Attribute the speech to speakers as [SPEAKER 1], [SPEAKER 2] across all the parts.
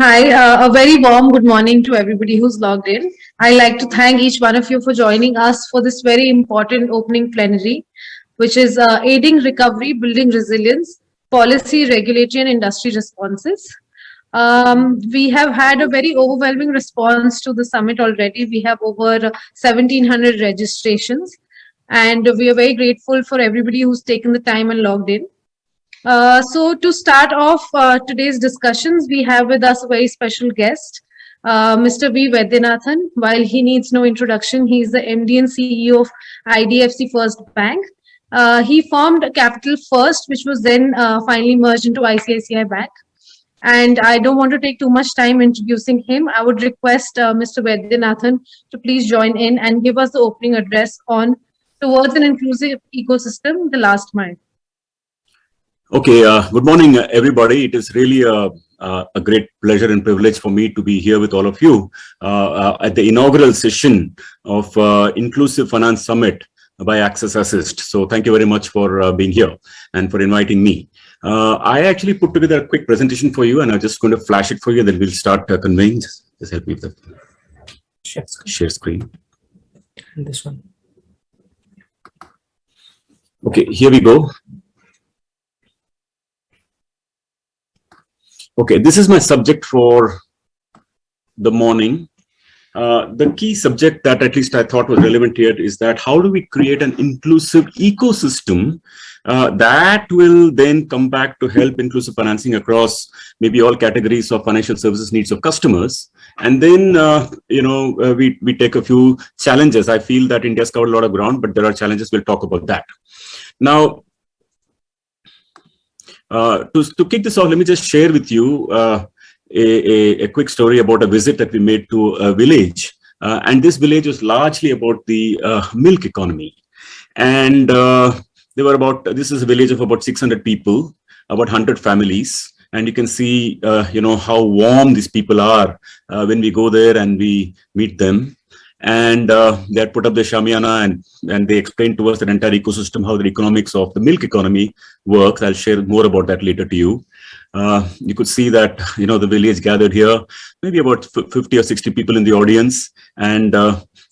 [SPEAKER 1] Hi, a very warm good morning to everybody who's logged in. I'd like to thank each one of you for joining us for this very important opening plenary, which is aiding recovery, building resilience, policy, regulatory, and industry responses. We have had a very overwhelming response to the summit already. We have over 1,700 registrations, and we are very grateful for everybody who's taken the time and logged in. So to start off today's discussions, we have with us a very special guest, Mr. V. Vaidyanathan. While he needs no introduction, he is the MD and CEO of IDFC First Bank. He formed Capital First, which was then finally merged into ICICI Bank. And I don't want to take too much time introducing him. I would request Mr. Vaidyanathan to please join in and give us the opening address on Towards an Inclusive Ecosystem, the Last Mile.
[SPEAKER 2] Okay, good morning, everybody. It is really a great pleasure and privilege for me to be here with all of you at the inaugural session of Inclusive Finance Summit by Access Assist. So thank you very much for being here and for inviting me. I actually put together a quick presentation for you, and I'm just going to flash it for you, then we'll start conveying. Just help me with the share screen.
[SPEAKER 3] And this one.
[SPEAKER 2] Okay, here we go. Okay, this is my subject for the morning. The key subject that at least I thought was relevant here is that how do we create an inclusive ecosystem that will then come back to help inclusive financing across maybe all categories of financial services needs of customers. And then, we take a few challenges. I feel that India's covered a lot of ground, but there are challenges. We'll talk about that. Now, to kick this off, let me just share with you a quick story about a visit that we made to a village. And this village was largely about the milk economy. And this is a village of about 600 people, about 100 families. And you can see, how warm these people are when we go there and we meet them. And they had put up the shamiana and they explained to us the entire ecosystem, how the economics of the milk economy works. I'll share more about that later to you. You could see that, the village gathered here, maybe about 50 or 60 people in the audience. And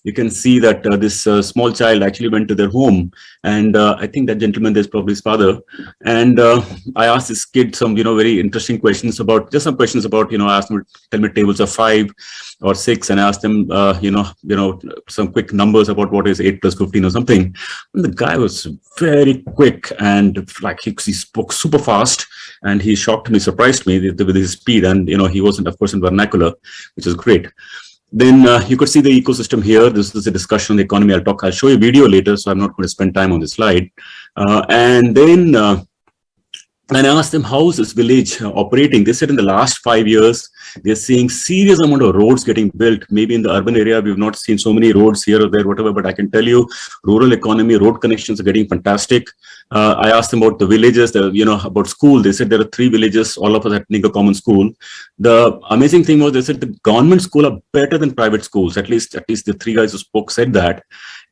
[SPEAKER 2] you can see that this small child actually went to their home. And I think that gentleman, there's probably his father. And I asked this kid some, very interesting questions about, I asked him to tell me tables of 5 or 6, and I asked them, some quick numbers about what is 8 plus 15 or something. And the guy was very quick and like he spoke super fast, and he shocked me, surprised me with his speed. And, he wasn't, of course, in vernacular, which is great. Then you could see the ecosystem here. This is a discussion on the economy. I'll show you a video later, so I'm not going to spend time on this slide. And then I asked them, how is this village operating? They said in the last 5 years, they're seeing serious amount of roads getting built. Maybe in the urban area, we've not seen so many roads here or there, whatever, but I can tell you, rural economy, road connections are getting fantastic. I asked them about the villages, about school. They said there are 3 villages, all of us attending a common school. The amazing thing was they said the government school are better than private schools. At least the 3 guys who spoke said that.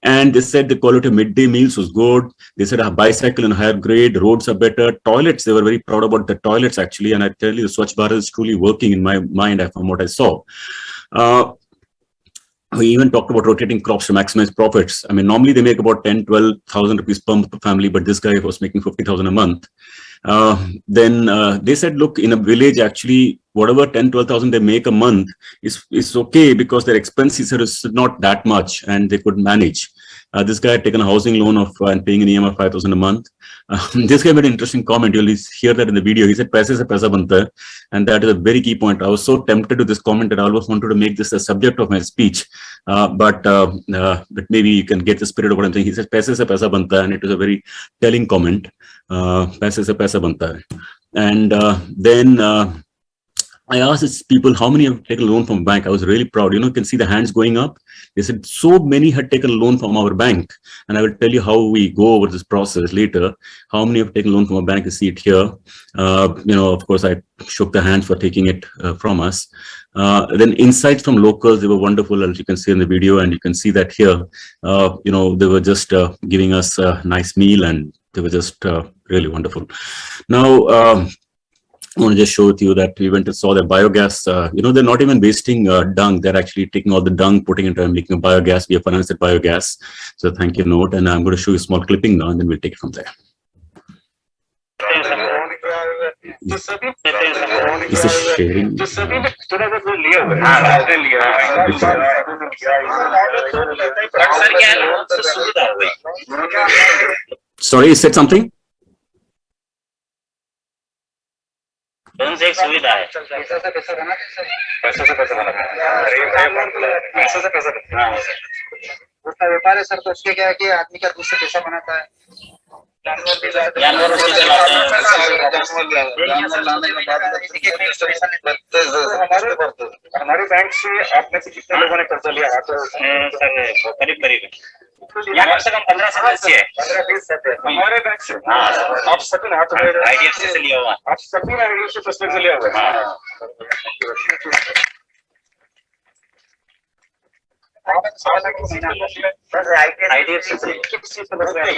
[SPEAKER 2] And they said the quality of midday meals was good. They said a bicycle in higher grade, roads are better. Toilets, they were very proud about the toilets actually. And I tell you, the Swachh Bharat is truly working in my mind from what I saw. We even talked about rotating crops to maximize profits. I mean, normally they make about 10,000-12,000 rupees per month per family, but this guy was making 50,000 a month. Then they said, look, in a village, actually, whatever 10,000-12,000 they make a month is okay because their expenses are not that much and they could manage. This guy had taken a housing loan and paying an EMI of 5,000 a month. This guy made an interesting comment. You'll hear that in the video. He said, "Paise se paisa banta hai," and that is a very key point. I was so tempted to this comment that I almost wanted to make this a subject of my speech. But maybe you can get the spirit of what I'm saying. He says, "Paise se paisa banta hai," and it was a very telling comment. Paise se paisa banta hai. And then I asked these people, how many have taken a loan from a bank? I was really proud. You can see the hands going up. They said so many had taken a loan from our bank. And I will tell you how we go over this process later. How many have taken a loan from a bank? You see it here. Of course, I shook the hands for taking it from us. Then insights from locals, they were wonderful, as you can see in the video. And you can see that here, they were just giving us a nice meal and they were just really wonderful. Now, I want to just show with you that we went and saw their biogas. They're not even wasting dung. They're actually taking all the dung, putting it and making a biogas. We have financed that biogas. So thank you, note. And I'm going to show you a small clipping now, and then we'll take it from there. This is sharing. Sorry, you said something?
[SPEAKER 4] Loan से एक सुविधा है पैसे से पैसा उसका व्यापार है सर। तो उसके क्या है कि आदमी का दूध से पैसा बनाता है, जानवर उसके चलाते हैं। हमारे बैंक से आप में से कितने लोगों ने कर्जा लिया? सर करीब यहाँ कम से कम 15 सदस्य है, 15-20 सदस्य हमारे बैंक से। आप सभी ने हाथ IDFC से लिया हुआ, आप सभी ने IDFC से लिया हुआ। IDFC से किस चीज से लग रहा है?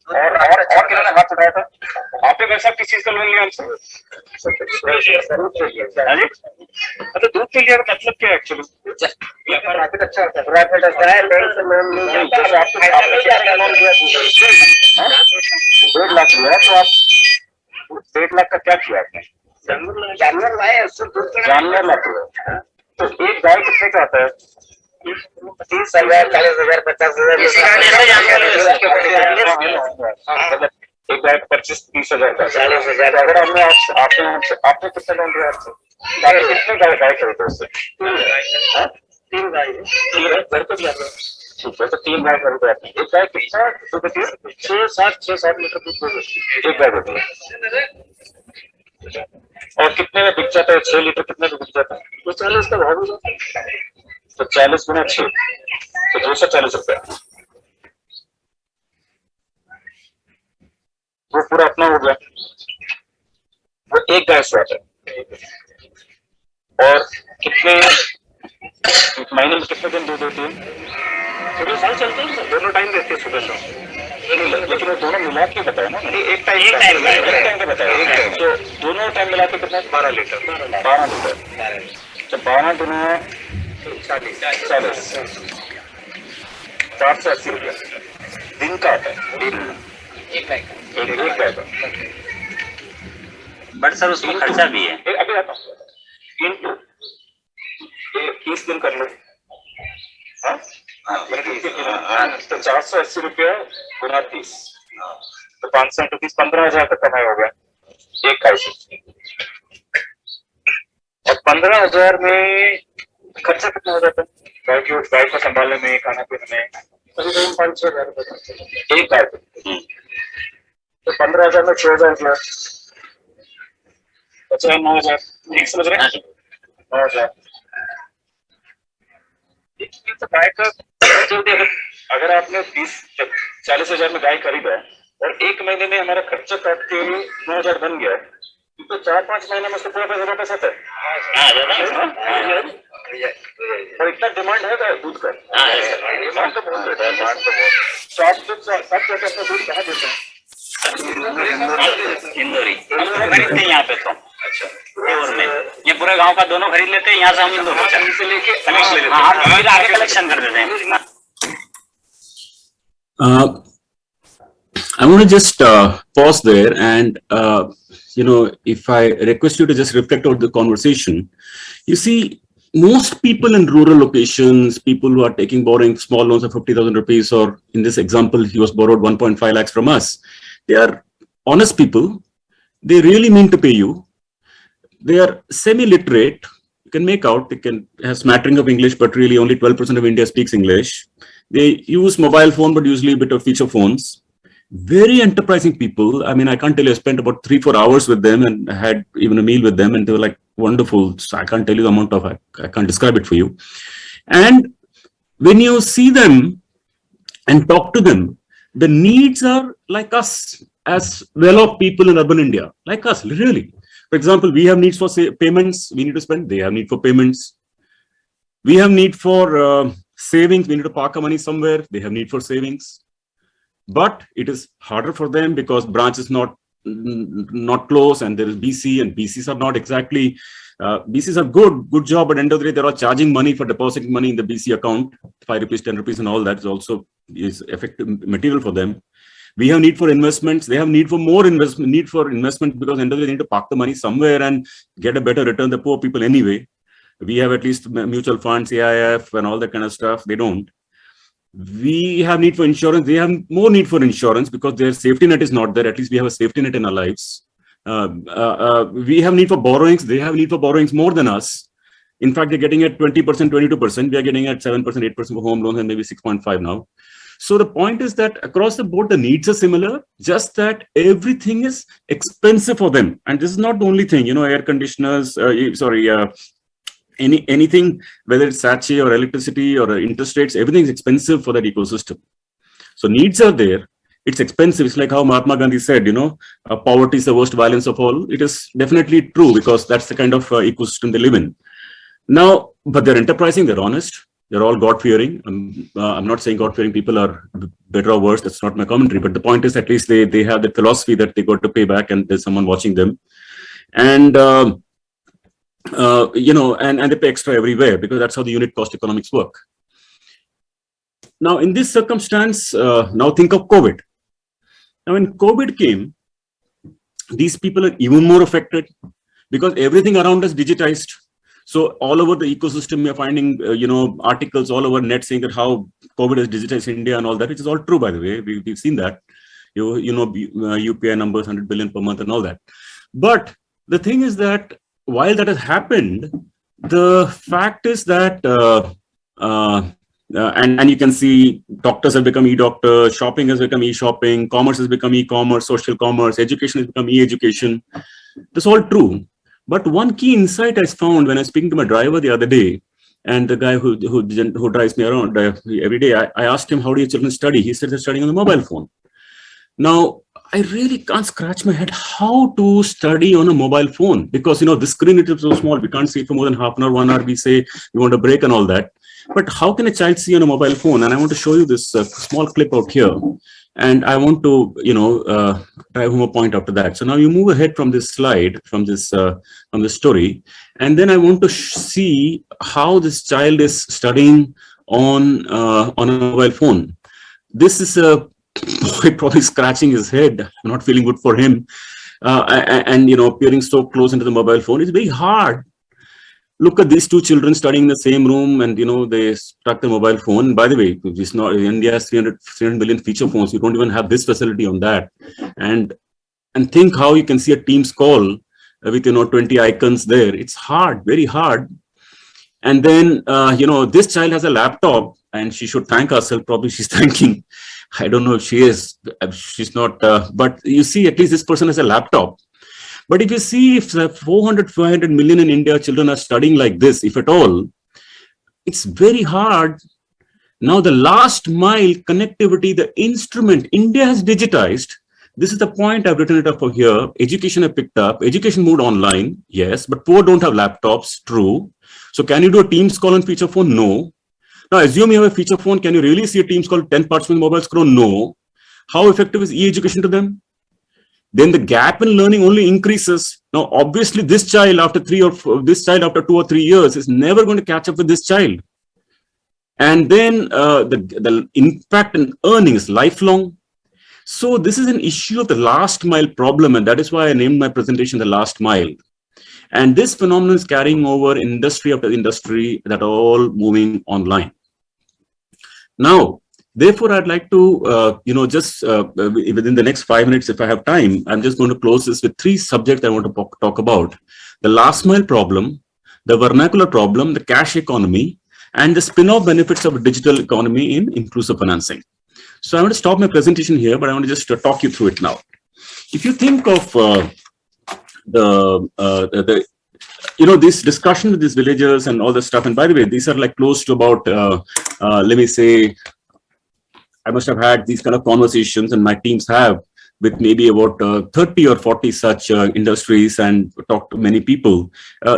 [SPEAKER 4] और किन्होंने हाथ उठाया था? आपने वैसा किस चीज का लोन लिया हमसे? तो दूध के लिए मतलब क्या है एक्चुअली? प्रॉफिट अच्छा होता है, प्रॉफिट अच्छा है। बैंक से लोन लिया, आपने लोन लिया 1.5 लाख लिया, तो आप 1.5 लाख का क्या किया आपने? जानवर लाए, जानवर लाते हो। तो एक गाय कितने का आता है? 30,000, 40,000, 50,000। एक गाय 25-30,000 का, 40,000। अगर हमने आपने कितने लोन लिया आपसे? कितने गाय खरीदे उससे? 3 गाय। घर पे भी आता है, ठीक है। तो 3 गाय खरीदे आपने। एक गाय कितना दूध देती है? 6-7 लीटर दूध देती है एक गाय देती है। और कितने में बिक जाता है? 6 लीटर कितने में बिक जाता है? तो 40 का भाव हो जाता है। तो 40 गुना 6, तो 240 रुपए। वो पूरा अपना हो गया। वो एक गाय से आता है। और कितने महीने में कितने दिन दूध देती है? पूरे साल चलते हैं, दोनों टाइम देती है, सुबह शाम। लेकिन वो दोनों मिला के बताया ना, एक टाइम का बताया। तो दोनों टाइम मिला के कितना? 12 लीटर। 12 लीटर। तो 12 दुना 40, 480 रुपया दिन का आता है। एक गाय का। बट सर उसमें खर्चा भी है। अभी आता हूँ। इनटू 30 दिन कर लो। तो 480 रुपया गुना 30, तो 530, 15,000 तक कमाई हो गया एक गाय से। और 15,000 में खर्चा कितना हो जाता है? गाय को संभालने में, खाना पीने में 5-6 हजार एक गाय पे। तो 15,000 में 6,000 रुपया बचा 9,000। ठीक समझ रहे हैं? 9,000। तो गाय का अगर आपने 40,000 में गाय खरीदा है और एक महीने में हमारा खर्चा काट के 9,000 बन गया, तो 4-5 महीने में उसको पूरा पैसा आता है। और इतना डिमांड है दूध का। डिमांड तो बहुत है। तो आप अपना दूध कहाँ देते हैं? इंदौरी खरीदते हैं यहाँ पे। तो अच्छा, ये पूरे गांव का दोनों खरीद लेते हैं। यहाँ से हम इंदौर से लेके आगे कलेक्शन कर देते हैं।
[SPEAKER 2] I want to just pause there and, if I request you to just reflect on the conversation, you see, most people in rural locations, people who are borrowing small loans of 50,000 rupees, or in this example, he was borrowed 1.5 lakhs from us. They are honest people. They really mean to pay you. They are semi-literate. You can make out, they can have smattering of English, but really only 12% of India speaks English. They use mobile phone, but usually a bit of feature phones. Very enterprising people. I mean, I can't tell you, I spent about 3-4 hours with them and had even a meal with them, and they were like wonderful. So I can't tell you the amount of, I can't describe it for you. And when you see them and talk to them, the needs are like us as well-off people in urban India, like us, literally. For example, we have needs for payments, we need to spend, they have need for payments. We have need for savings, we need to park our money somewhere, they have need for savings. but it is harder for them because branch is not close, and there is BC, and BCs are not exactly, BCs are good job, but end of the day, they are charging money for depositing money in the BC account, 5 rupees, 10 rupees, and all that is effective material for them. We have need for investments. They have need for more investment because end of the day, they need to park the money somewhere and get a better return. The poor people anyway. We have at least mutual funds, AIF, and all that kind of stuff. They don't. We have need for insurance. They have more need for insurance because their safety net is not there. At least we have a safety net in our lives. We have need for borrowings. They have need for borrowings more than us. In fact, they're getting at 20%, 22%. We are getting at 7%, 8% for home loans, and maybe 6.5 now. So the point is that across the board, the needs are similar, just that everything is expensive for them. And this is not the only thing, air conditioners, anything, whether it's sachet or electricity or interest rates, everything is expensive for that ecosystem. So needs are there. It's expensive. It's like how Mahatma Gandhi said, poverty is the worst violence of all. It is definitely true because that's the kind of ecosystem they live in. Now, but they're enterprising, they're honest. They're all God-fearing. I'm not saying God-fearing people are better or worse. That's not my commentary. But the point is, at least they have the philosophy that they got to pay back, and there's someone watching them. And and they pay extra everywhere because that's how the unit cost economics work. Now, in this circumstance, now think of COVID. Now, when COVID came, these people are even more affected because everything around us digitized. So all over the ecosystem, we are finding, articles all over net saying that how COVID has digitized India and all that, which is all true, by the way. We've seen that, UPI numbers, 100 billion per month and all that. But the thing is that while that has happened, the fact is that, and you can see doctors have become e-doctors, shopping has become e-shopping, commerce has become e-commerce, social commerce, education has become e-education. That's all true. But one key insight I found when I was speaking to my driver the other day, and the guy who drives me around every day, I asked him, how do your children study? He said they're studying on the mobile phone. Now, I really can't scratch my head how to study on a mobile phone because, the screen is so small. We can't see it for more than half an hour, 1 hour. We say we want a break and all that. But how can a child see on a mobile phone? And I want to show you this small clip out here. And I want to, drive home a point after that. So now you move ahead from this slide, from this story, and then I want to see how this child is studying on a mobile phone. This is a boy probably scratching his head. I'm not feeling good for him, and peering so close into the mobile phone. It's very hard. Look at these two children studying in the same room, and they struck the mobile phone. By the way, it's not, India has 300 million feature phones. You don't even have this facility on that. And think how you can see a Teams call with 20 icons there. It's hard, very hard. And then this child has a laptop, and she should thank herself. Probably she's thanking. I don't know if she is. She's not. But you see, at least this person has a laptop. But if you see if 500 million in India children are studying like this, if at all, it's very hard. Now the last mile connectivity, the instrument, India has digitized. This is the point I've written it up for here. Education have picked up. Education moved online, yes, but poor don't have laptops, true. So can you do a Teams call on feature phone? No. Now assume you have a feature phone. Can you really see a Teams call 10 parts with mobile scroll? No. How effective is e-education to them? Then the gap in learning only increases. Now, obviously, this child after 2 or 3 years is never going to catch up with this child. And then the impact in earning is lifelong. So this is an issue of the last mile problem, and that is why I named my presentation The Last Mile. And this phenomenon is carrying over industry after industry that are all moving online. Now, therefore, I'd like to, just within the next 5 minutes, if I have time, I'm just going to close this with 3 subjects I want to talk about. The last mile problem, the vernacular problem, the cash economy, and the spin-off benefits of a digital economy in inclusive financing. So I want to stop my presentation here, but I want to just talk you through it now. If you think of this discussion with these villagers and all this stuff, and by the way, these are like close to about, let me say, I must have had these kind of conversations, and my teams have, with maybe about 30 or 40 such industries, and talked to many people.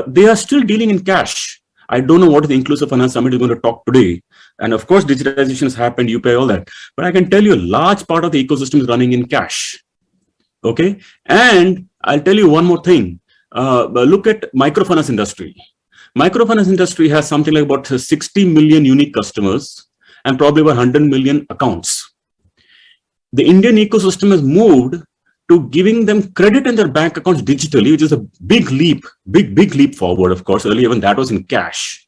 [SPEAKER 2] They are still dealing in cash. I don't know what the Inclusive Finance Summit is going to talk today, And of course, digitization has happened, UPI, all that. But I can tell you a large part of the ecosystem is running in cash. Okay. And I'll tell you one more thing. Look at microfinance industry. Microfinance industry has something like about 60 million unique customers and probably about 100 million accounts. The Indian ecosystem has moved to giving them credit in their bank accounts digitally, which is a big leap, big leap forward. Of course, earlier when that was in cash.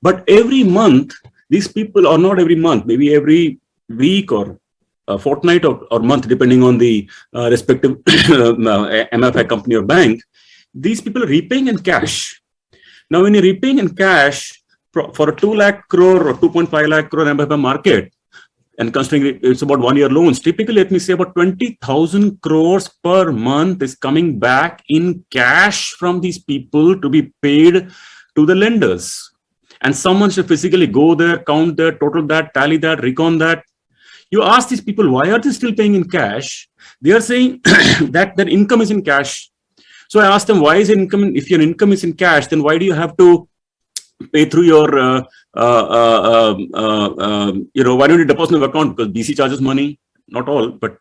[SPEAKER 2] But every month, these people, or not every month, maybe every week or a fortnight or month, depending on the respective MFI company or bank, these people are repaying in cash. Now, when you're repaying in cash for a 2 lakh crore or 2.5 lakh crore MFI market, and considering it's about 1 year loans, typically, let me say about 20,000 crores per month is coming back in cash from these people to be paid to the lenders. And someone should physically go there, count that, total that, tally that, recon that. You ask these people, why are they still paying in cash? They are saying that their income is in cash. So I asked them, why is income? If your income is in cash, then why do you have to pay through your, why don't you deposit in your account? Because BC charges money, not all, but,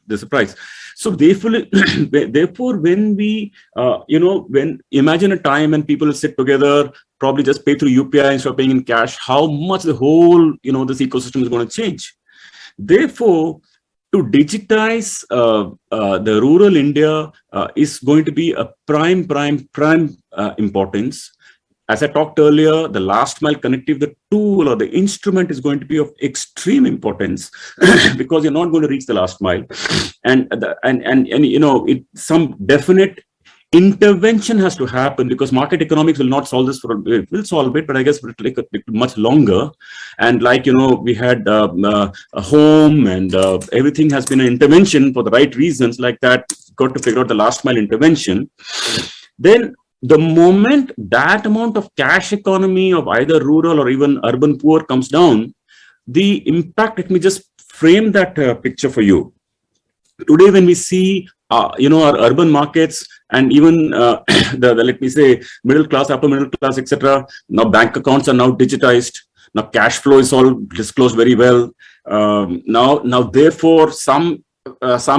[SPEAKER 2] there's a price. So therefore, when we, when imagine a time when people sit together, probably just pay through UPI instead of paying in cash, how much the whole, this ecosystem is going to change. Therefore, to digitize the rural India is going to be a prime importance. As I talked earlier, the last mile connectivity, the tool or the instrument is going to be of extreme importance because you're not going to reach the last mile, and some definite intervention has to happen because market economics will not solve this it will solve it, but I guess it will take much longer. And we had a home and everything has been an intervention for the right reasons like that, got to figure out the last mile intervention. Then the moment that amount of cash economy of either rural or even urban poor comes down, the impact, let me just frame that picture for you. Today, when we see our urban markets and even let me say middle class, upper middle class, etc. Now bank accounts are now digitized. Now cash flow is all disclosed very well. Now therefore some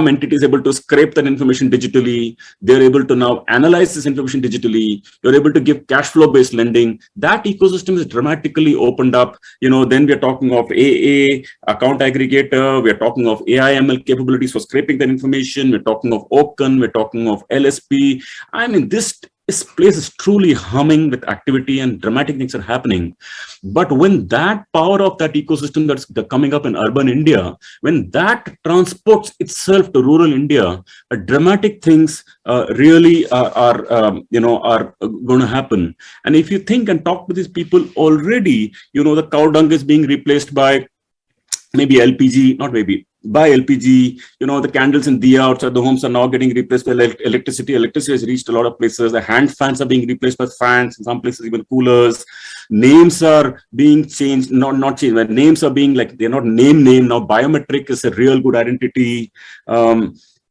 [SPEAKER 2] entity is able to scrape that information digitally. They're able to now analyze this information digitally. You're able to give cash flow based lending. That ecosystem is dramatically opened up. Then we're talking of AA, account aggregator. We're talking of AI ML capabilities for scraping that information. We're talking of Open. We're talking of LSP. I mean, this place is truly humming with activity and dramatic things are happening. But when that power of that ecosystem that's coming up in urban India, when that transports itself to rural India, dramatic things really are going to happen. And if you think and talk to these people already, the cow dung is being replaced by maybe LPG, not maybe, by LPG, the candles in diya outside the homes are now getting replaced by electricity. Electricity has reached a lot of places. The hand fans are being replaced by fans, in some places even coolers. Names are being changed, not changed, but names are being they're not name. Now biometric is a real good identity.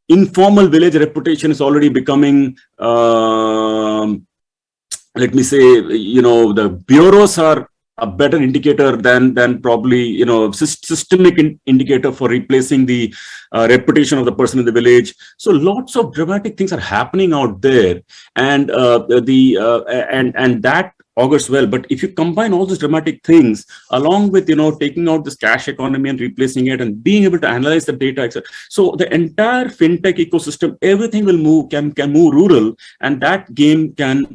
[SPEAKER 2] Informal village reputation is already becoming, let me say, the bureaus are a better indicator than probably systemic indicator for replacing the reputation of the person in the village. So lots of dramatic things are happening out there, and that augurs well. But if you combine all these dramatic things along with taking out this cash economy and replacing it and being able to analyze the data, etc., so the entire fintech ecosystem, everything will move, can move rural, and that game can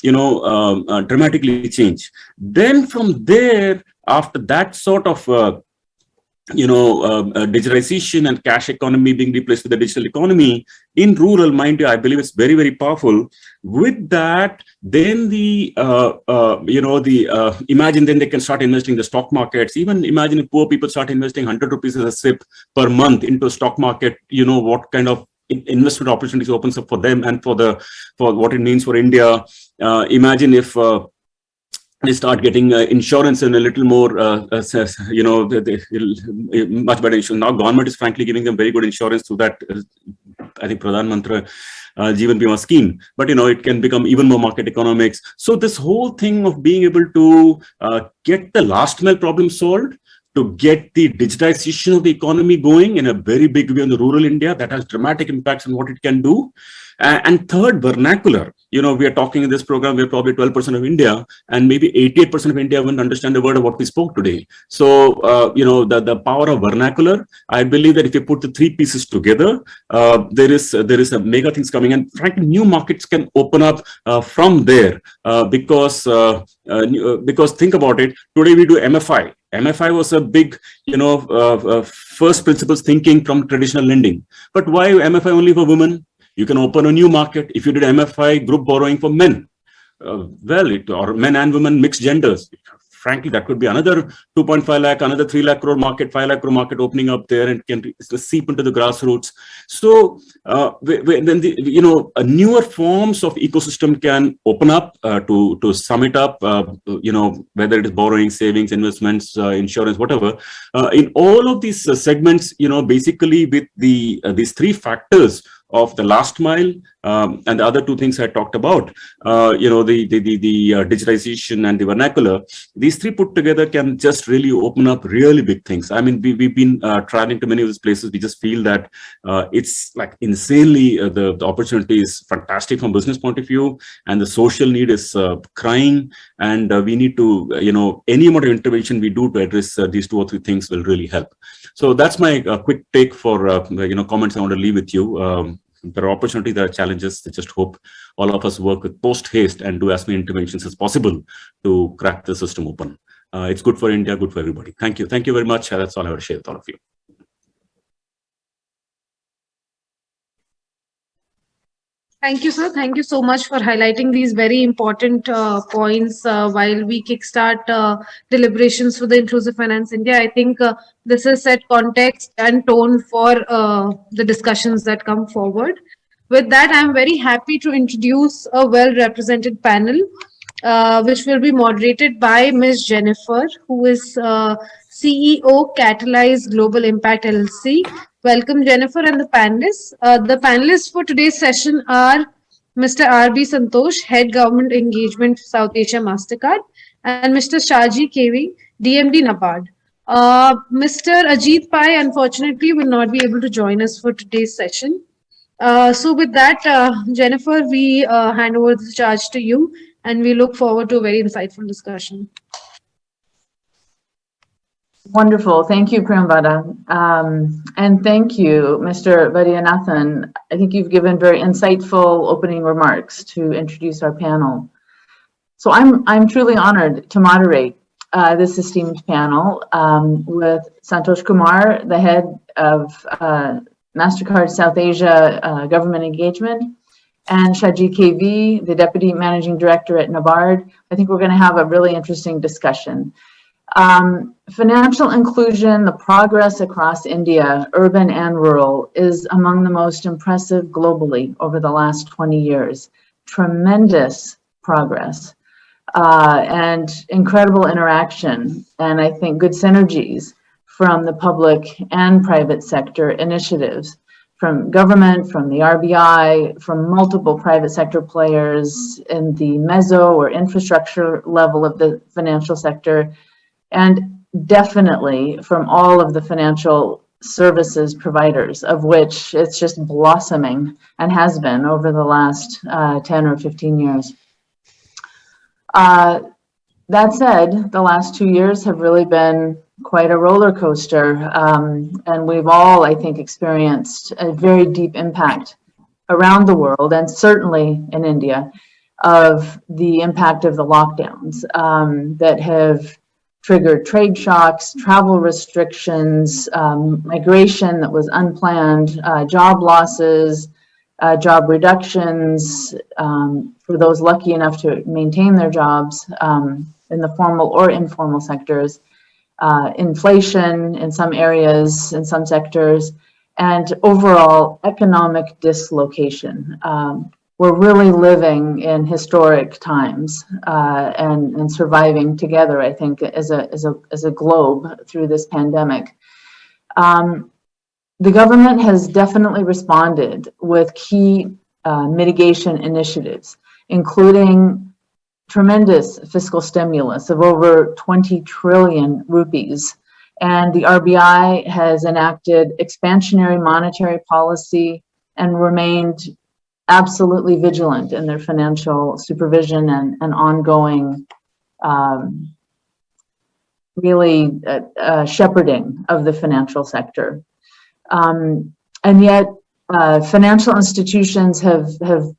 [SPEAKER 2] dramatically change. Then from there, after that sort of digitalization and cash economy being replaced with the digital economy in rural, mind you, I believe it's very, very powerful. With that, then imagine then they can start investing in the stock markets. Even imagine if poor people start investing 100 rupees as a SIP per month into a stock market, what kind of investment opportunities opens up for them and for what it means for India. Imagine if they start getting insurance and a little more, much better insurance. Now government is frankly giving them very good insurance through that I think Pradhan Mantra Jeevan Bima scheme, but it can become even more market economics. So this whole thing of being able to get the last mile problem solved, to get the digitization of the economy going in a very big way in the rural India, that has dramatic impacts on what it can do. And third, vernacular. We are talking in this program, we're probably 12% of India, and maybe 88% of India wouldn't understand a word of what we spoke today. So, the power of vernacular, I believe that if you put the three pieces together, there is a mega things coming, and frankly, new markets can open up from there because think about it. Today we do MFI. MFI was a big, first principles thinking from traditional lending. But why MFI only for women? You can open a new market if you did MFI group borrowing for men. Or men and women, mixed genders. Frankly, that could be another 2.5 lakh, another 3 lakh crore market, 5 lakh crore market opening up there, and can seep into the grassroots. So when newer forms of ecosystem can open up to sum it up, whether it is borrowing, savings, investments, insurance, whatever. In all of these segments, basically with these three factors of the last mile and the other two things I talked about, the digitization and the vernacular, these three put together can just really open up really big things. I mean, we've been traveling to many of these places. We just feel that it's like insanely, the opportunity is fantastic from business point of view, and the social need is crying, and we need to, any amount of intervention we do to address these two or three things will really help. So that's my quick take for, comments I want to leave with you. There are opportunities, there are challenges. I just hope all of us work with post haste and do as many interventions as possible to crack the system open. It's good for India, good for everybody. Thank you. Thank you very much. That's all I want to share with all of you.
[SPEAKER 1] Thank you, sir. Thank you so much for highlighting these very important points while we kickstart deliberations for the Inclusive Finance India. I think this has set context and tone for the discussions that come forward. With that, I'm very happy to introduce a well-represented panel, which will be moderated by Ms. Jennifer, who is CEO Catalyze Global Impact LLC. Welcome, Jennifer, and the panelists. The panelists for today's session are Mr. R.B. Santosh, Head Government Engagement South Asia MasterCard, and Mr. Shaji KV, DMD Nabard. Mr. Ajit Pai, unfortunately, will not be able to join us for today's session. So with that, Jennifer, we hand over the charge to you, and we look forward to a very insightful discussion.
[SPEAKER 5] Wonderful. Thank you, Priyambada. And thank you, Mr. Vaidyanathan. I think you've given very insightful opening remarks to introduce our panel. So I'm truly honored to moderate this esteemed panel with Santosh Kumar, the head of MasterCard South Asia Government Engagement, and Shaji KV, the Deputy Managing Director at Nabard. I think we're going to have a really interesting discussion. Financial inclusion, the progress across India, urban and rural, is among the most impressive globally over the last 20 years. Tremendous progress and incredible interaction, and I think good synergies from the public and private sector initiatives, from government, from the RBI, from multiple private sector players in the meso or infrastructure level of the financial sector, and definitely from all of the financial services providers, of which it's just blossoming and has been over the last 10 or 15 years. That said, the last 2 years have really been quite a roller coaster, and we've all, I think, experienced a very deep impact around the world, and certainly in India, of the impact of the lockdowns that have triggered trade shocks, travel restrictions, migration that was unplanned, job losses, job reductions for those lucky enough to maintain their jobs in the formal or informal sectors, inflation in some areas, in some sectors, and overall economic dislocation. We're really living in historic times and surviving together, I think, as a globe through this pandemic. the government has definitely responded with key mitigation initiatives, including tremendous fiscal stimulus of over 20 trillion rupees. And the RBI has enacted expansionary monetary policy and remained absolutely vigilant in their financial supervision and ongoing shepherding of the financial sector. And yet, financial institutions have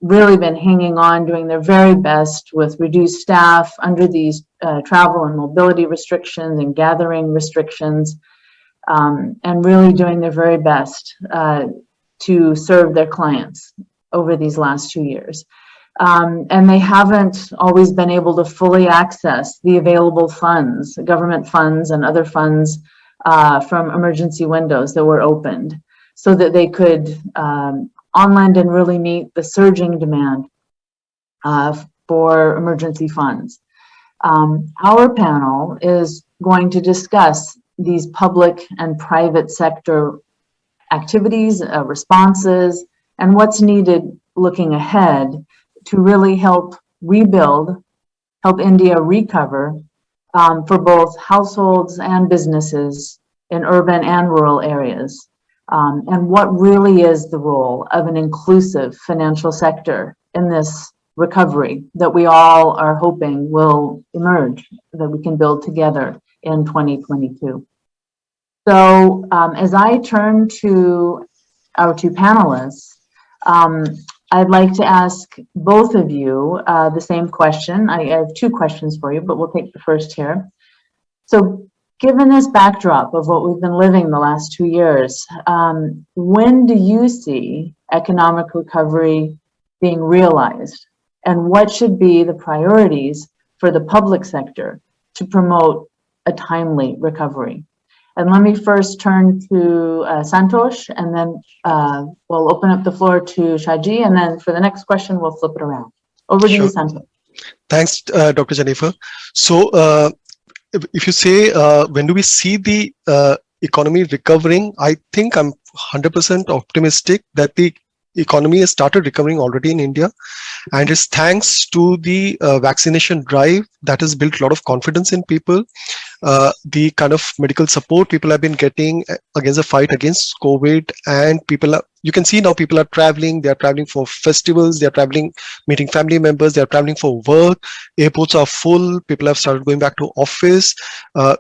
[SPEAKER 5] really been hanging on, doing their very best with reduced staff under these travel and mobility restrictions and gathering restrictions, and really doing their very best to serve their clients over these last 2 years. And they haven't always been able to fully access the available funds, government funds and other funds from emergency windows that were opened, so that they could on-lend and really meet the surging demand for emergency funds. Our panel is going to discuss these public and private sector activities, responses, and what's needed looking ahead to really help rebuild, help India recover for both households and businesses in urban and rural areas. And what really is the role of an inclusive financial sector in this recovery that we all are hoping will emerge, that we can build together in 2022. So as I turn to our two panelists, I'd like to ask both of you the same question. I have two questions for you, but we'll take the first here. So given this backdrop of what we've been living the last 2 years, when do you see economic recovery being realized? And what should be the priorities for the public sector to promote a timely recovery? And let me first turn to Santosh, and then we'll open up the floor to Shaji, and then for the next question, we'll flip it around. Over to you, Santosh.
[SPEAKER 6] Thanks, Dr. Jennifer. So if you say, when do we see the economy recovering? I think I'm 100% optimistic that the economy has started recovering already in India, and it's thanks to the vaccination drive that has built a lot of confidence in people. The kind of medical support people have been getting against the fight against COVID, and you can see now people are traveling. They are traveling for festivals. They are traveling, meeting family members. They are traveling for work. Airports are full. People have started going back to office.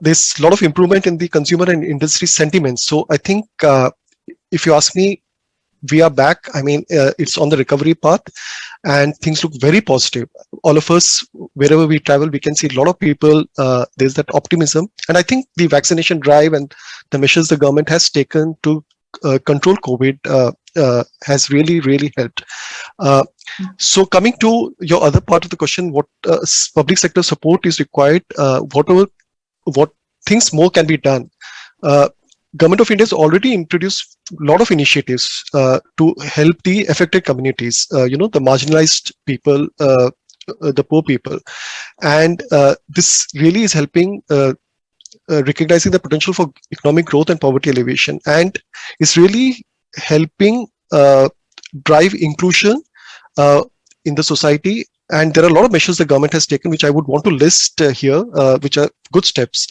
[SPEAKER 6] There's a lot of improvement in the consumer and industry sentiments. So I think if you ask me, we are back. I mean, it's on the recovery path, and things look very positive. All of us, wherever we travel, we can see a lot of people. There's that optimism, and I think the vaccination drive and the measures the government has taken to control COVID has really helped. So coming to your other part of the question, what public sector support is required? What things more can be done? Government of India has already introduced a lot of initiatives to help the affected communities, the marginalized people, the poor people. And this really is helping recognizing the potential for economic growth and poverty alleviation, and is really helping drive inclusion in the society. And there are a lot of measures the government has taken, which I would want to list here, which are good steps.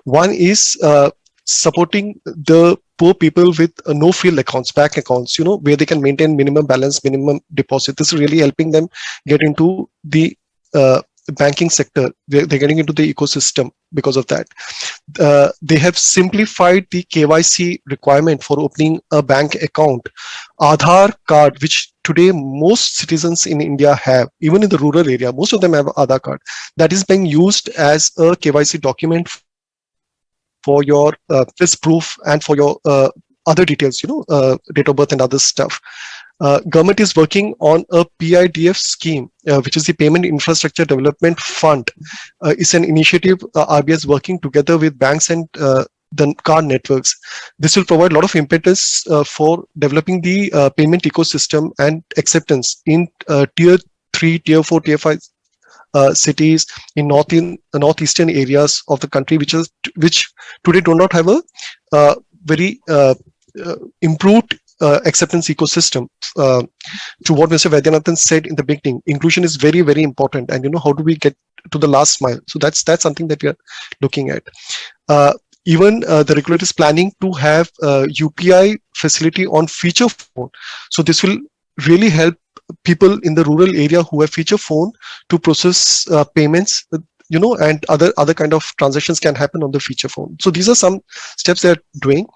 [SPEAKER 6] One is supporting the poor people with no-frill accounts, bank accounts, where they can maintain minimum balance, minimum deposit. This is really helping them get into the banking sector. They're getting into the ecosystem because of that. They have simplified the KYC requirement for opening a bank account. Aadhaar card, which today most citizens in India have, even in the rural area, most of them have Aadhaar card. That is being used as a KYC document for your this proof and for your other details, date of birth and other stuff. Government is working on a PIDF scheme, which is the Payment Infrastructure Development Fund. It's an initiative RBI is working together with banks and the card networks. This will provide a lot of impetus for developing the payment ecosystem and acceptance in tier 3, tier 4, tier 5 cities in northeastern areas of the country, which today do not have a very improved acceptance ecosystem. To what Mr. Vaidyanathan said in the beginning, inclusion is very, very important. And how do we get to the last mile? So that's something that we are looking at. Even the regulator is planning to have UPI facility on feature phone. So this will really help people in the rural area who have feature phone to process payments, and other kind of transactions can happen on the feature phone. So these are some steps they're doing.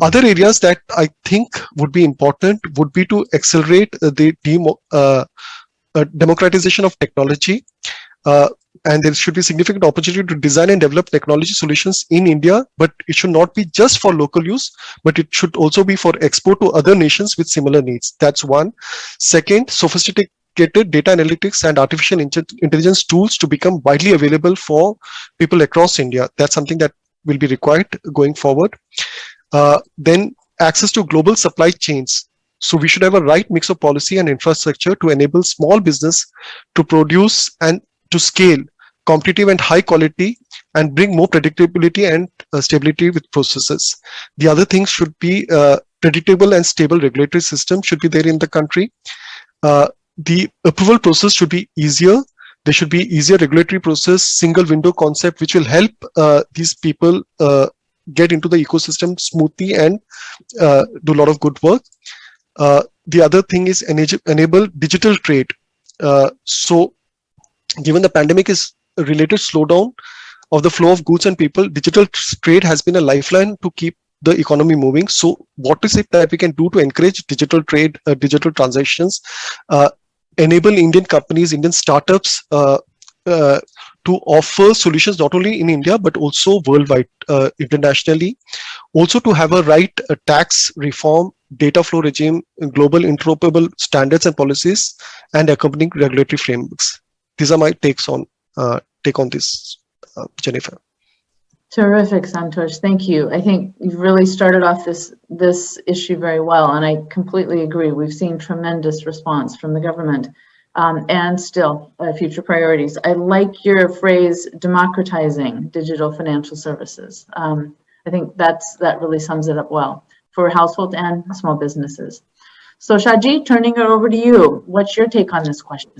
[SPEAKER 6] Other areas that I think would be important would be to accelerate the democratization of technology. And there should be significant opportunity to design and develop technology solutions in India, but it should not be just for local use, but it should also be for export to other nations with similar needs. That's one. Second, sophisticated data analytics and artificial intelligence tools to become widely available for people across India. That's something that will be required going forward. Then access to global supply chains. So we should have a right mix of policy and infrastructure to enable small business to produce and to scale competitive and high quality and bring more predictability and stability with processes. The other things should be predictable and stable regulatory system should be there in the country. The approval process should be easier. There should be easier regulatory process, single window concept, which will help these people get into the ecosystem smoothly and do a lot of good work. The other thing is enable digital trade. So given the pandemic is a related slowdown of the flow of goods and people, digital trade has been a lifeline to keep the economy moving. So what is it that we can do to encourage digital trade, digital transactions, enable Indian companies, Indian startups to offer solutions not only in India, but also worldwide, internationally. Also to have a right tax reform, data flow regime, global interoperable standards and policies, and accompanying regulatory frameworks. These are my take on this, Jennifer.
[SPEAKER 5] Terrific, Santosh. Thank you. I think you've really started off this issue very well, and I completely agree. We've seen tremendous response from the government, and still future priorities. I like your phrase, democratizing digital financial services. I think that really sums it up well for households and small businesses. So Shaji, turning it over to you. What's your take on this question?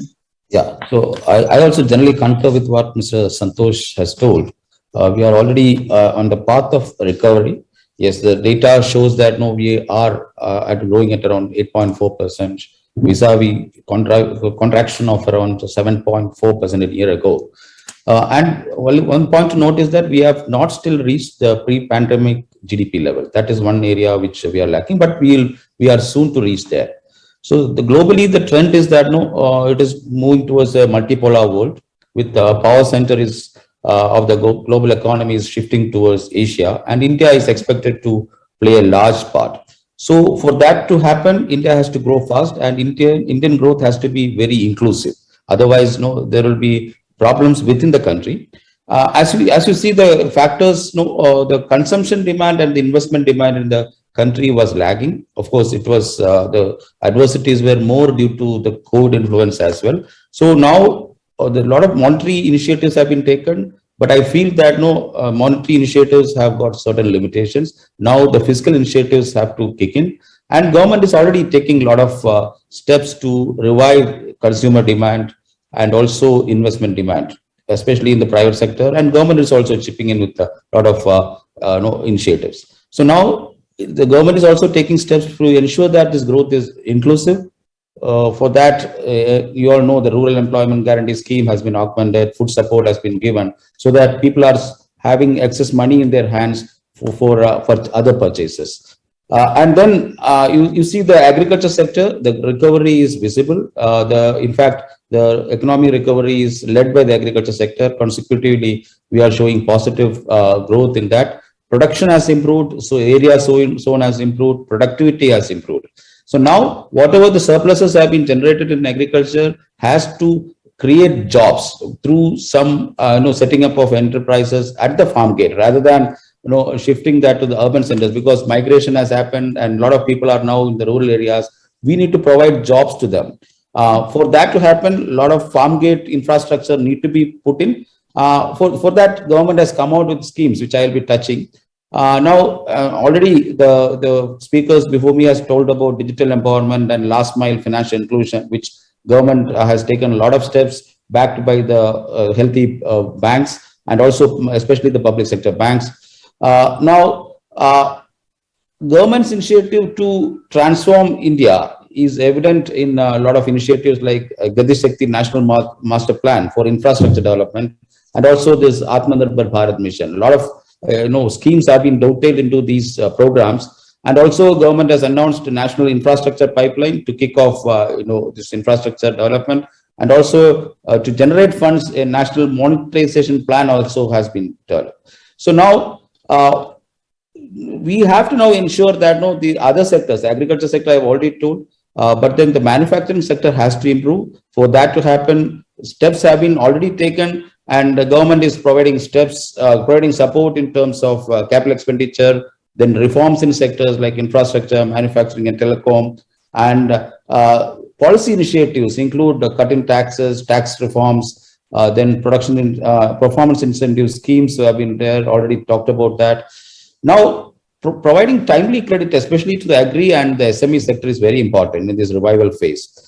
[SPEAKER 7] Yeah, so I also generally concur with what Mr. Santosh has told. We are already on the path of recovery. Yes, the data shows that we are growing at around 8.4%, vis-a-vis contraction of around 7.4% a year ago. And one point to note is that we have not still reached the pre-pandemic GDP level. That is one area which we are lacking, but we are soon to reach there. So globally, the trend is that it is moving towards a multipolar world, with the power center of the global economy is shifting towards Asia, and India is expected to play a large part. So for that to happen, India has to grow fast, and Indian growth has to be very inclusive. Otherwise, there will be problems within the country. As you see the factors, the consumption demand and the investment demand in the country was lagging. Of course, it was the adversities were more due to the COVID influence as well. So now a lot of monetary initiatives have been taken, but I feel that monetary initiatives have got certain limitations. Now the fiscal initiatives have to kick in, and government is already taking a lot of steps to revive consumer demand and also investment demand, especially in the private sector, and government is also chipping in with a lot of initiatives. So now the government is also taking steps to ensure that this growth is inclusive. For that, you all know the rural employment guarantee scheme has been augmented, food support has been given, so that people are having excess money in their hands for other purchases. And then you see the agriculture sector, the recovery is visible. In fact, the economic recovery is led by the agriculture sector. Consecutively, we are showing positive growth in that. Production has improved, so area sown has improved, productivity has improved. So now, whatever the surpluses have been generated in agriculture has to create jobs through some setting up of enterprises at the farm gate, rather than shifting that to the urban centers, because migration has happened and a lot of people are now in the rural areas. We need to provide jobs to them. For that to happen, a lot of farm gate infrastructure need to be put in. For that, government has come out with schemes which I will be touching. Already the speakers before me has told about digital empowerment and last mile financial inclusion, which government has taken a lot of steps backed by the healthy banks and also especially the public sector banks. Government's initiative to transform India is evident in a lot of initiatives like Gati Shakti National Master Plan for Infrastructure Development and also this Atmanirbhar Bharat Mission. A lot of schemes have been dovetailed into these programs, and also government has announced a national infrastructure pipeline to kick off this infrastructure development, and also to generate funds. A national monetization plan also has been developed. So now we have to now ensure that the other sectors, agriculture sector I've already told, but then the manufacturing sector has to improve. For that to happen, steps have been already taken, and the government is providing providing support in terms of capital expenditure, then reforms in sectors like infrastructure, manufacturing and telecom, and policy initiatives include cutting taxes, tax reforms, then performance incentive schemes have been there, already talked about that. Now, providing timely credit, especially to the agri and the SME sector, is very important in this revival phase.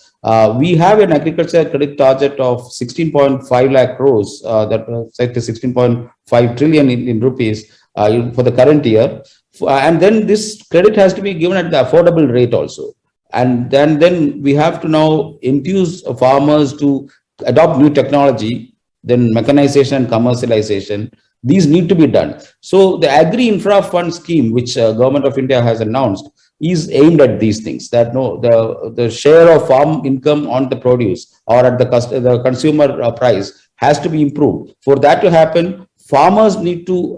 [SPEAKER 7] We have an agriculture credit target of 16.5 lakh crores, that is 16.5 trillion in rupees for the current year. And then this credit has to be given at the affordable rate also. And then we have to now induce farmers to adopt new technology, then mechanization and commercialization. These need to be done. So the Agri Infra Fund scheme, which Government of India has announced, is aimed at these things, that the share of farm income on the produce or at the consumer price has to be improved. For that to happen, farmers need to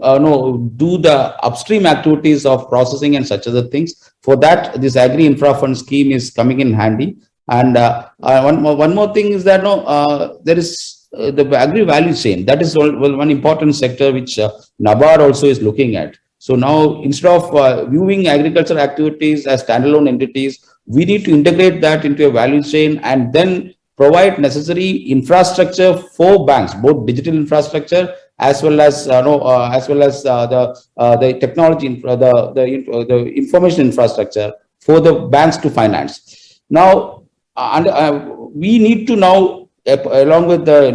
[SPEAKER 7] do the upstream activities of processing and such other things. For that, this Agri Infra Fund scheme is coming in handy. And one more thing is that there is the Agri-Valley chain. That is one important sector which Nabard also is looking at. So now, instead of viewing agricultural activities as standalone entities, we need to integrate that into a value chain and then provide necessary infrastructure for banks, both digital infrastructure as well as the technology, the information infrastructure for the banks to finance. Now, we need to now, along with the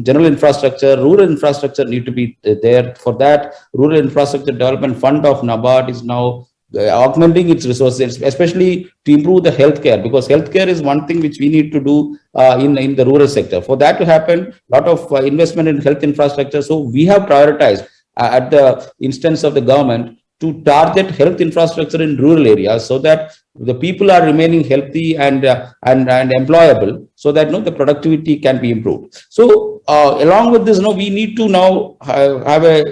[SPEAKER 7] general infrastructure, rural infrastructure need to be there. For that, Rural Infrastructure Development Fund of Nabard is now augmenting its resources, especially to improve the healthcare, because healthcare is one thing which we need to do in the rural sector. For that to happen, a lot of investment in health infrastructure. So we have prioritized at the instance of the government to target health infrastructure in rural areas, so that the people are remaining healthy and employable, so that the productivity can be improved. So along with this, we need to now have a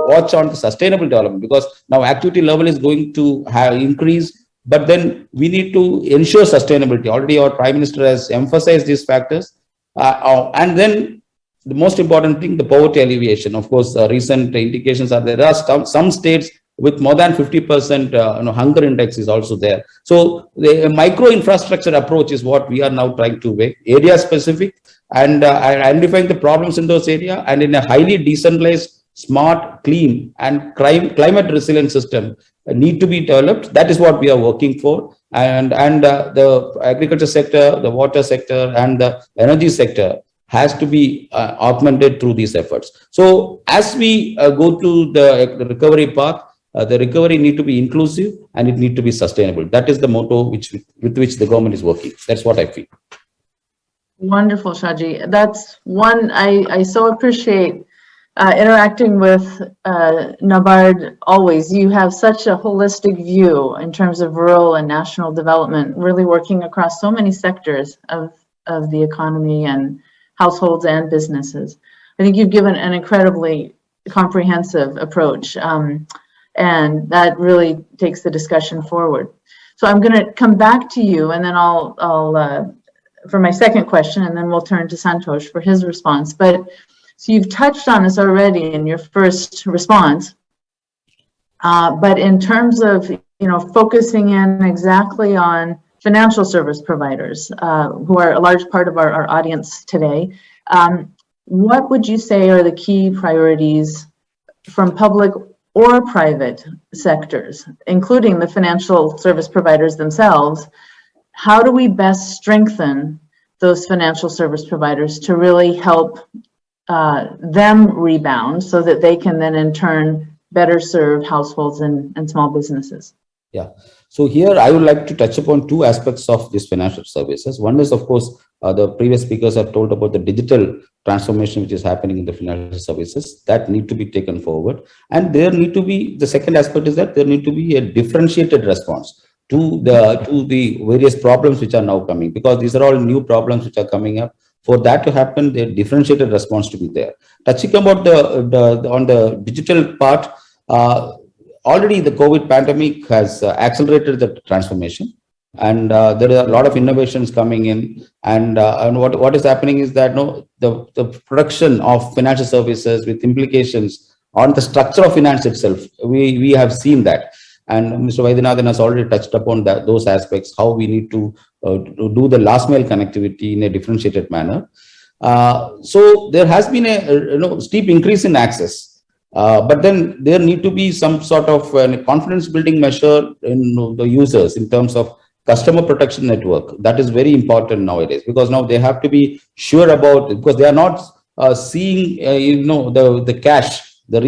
[SPEAKER 7] watch on the sustainable development, because now activity level is going to increase, but then we need to ensure sustainability. Already our Prime Minister has emphasized these factors, and then the most important thing, the poverty alleviation. Of course, recent indications are there are some states with more than 50% hunger index is also there. So the micro infrastructure approach is what we are now trying to make, area specific, and identifying the problems in those areas, and in a highly decentralized, smart, clean and climate resilient system need to be developed. That is what we are working for. And the agriculture sector, the water sector and the energy sector has to be augmented through these efforts. So as we go to the recovery path, the recovery need to be inclusive and it need to be sustainable. That is the motto with which the government is working. That's what I feel.
[SPEAKER 5] Wonderful, Shaji. That's one I so appreciate interacting with Nabard always. You have such a holistic view in terms of rural and national development, really working across so many sectors of the economy and households and businesses. I think you've given an incredibly comprehensive approach. And that really takes the discussion forward. So I'm going to come back to you, and then I'll for my second question, and then we'll turn to Santosh for his response. But so you've touched on this already in your first response, but in terms of focusing in exactly on financial service providers, who are a large part of our audience today, what would you say are the key priorities from public or private sectors, including the financial service providers themselves, how do we best strengthen those financial service providers to really help them rebound so that they can then in turn better serve households and small businesses?
[SPEAKER 7] Yeah. So here I would like to touch upon two aspects of these financial services. One is, of course, the previous speakers have told about the digital transformation which is happening in the financial services that need to be taken forward. And there need to be, the second aspect is that there need to be a differentiated response to the various problems which are now coming, because these are all new problems which are coming up. For that to happen, the differentiated response to be there. Touching about on the digital part, already the COVID pandemic has accelerated the transformation, and there are a lot of innovations coming in. And what is happening is that the production of financial services with implications on the structure of finance itself, we have seen that. And Mr. Vaidyanathan has already touched upon those aspects, how we need to do the last mile connectivity in a differentiated manner. So there has been a steep increase in access, but then there need to be some sort of confidence building measure in the users in terms of customer protection network. That is very important nowadays, because now they have to be sure about it, because they are not seeing the cash, the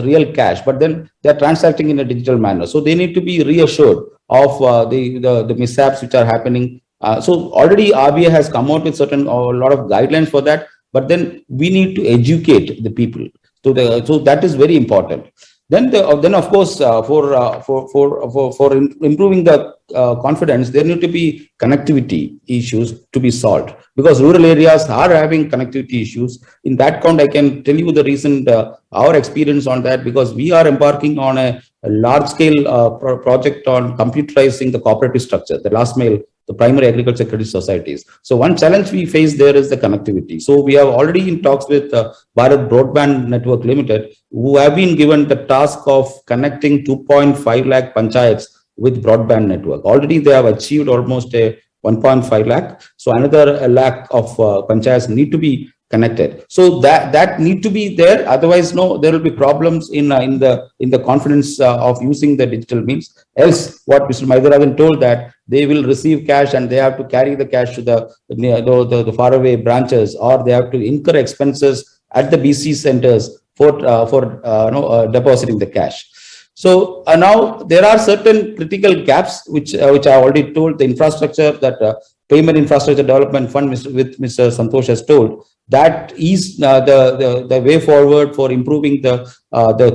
[SPEAKER 7] real cash, but then they are transacting in a digital manner. So they need to be reassured of the mishaps which are happening. So already RBI has come out with a lot of guidelines for that, but then we need to educate the people. So that is very important. Then of course, for improving the confidence, there need to be connectivity issues to be solved, because rural areas are having connectivity issues. In that count, I can tell you the recent our experience on that, because we are embarking on a large scale project on computerizing the cooperative structure, the last mile, the primary agriculture credit societies. So one challenge we face there is the connectivity. So we are already in talks with Bharat Broadband Network Limited, who have been given the task of connecting 2.5 lakh panchayats with broadband network. Already they have achieved almost a 1.5 lakh. So another lakh of panchayats need to be connected. So that need to be there. Otherwise, there will be problems in the confidence of using the digital means. Else, what Mr. Vaidyanathan told, that they will receive cash and they have to carry the cash to the faraway branches, or they have to incur expenses at the BC centers for depositing the cash. So now there are certain critical gaps which I already told. The infrastructure, that payment infrastructure development fund, with Mr. Santosh has told, that is the way forward for improving the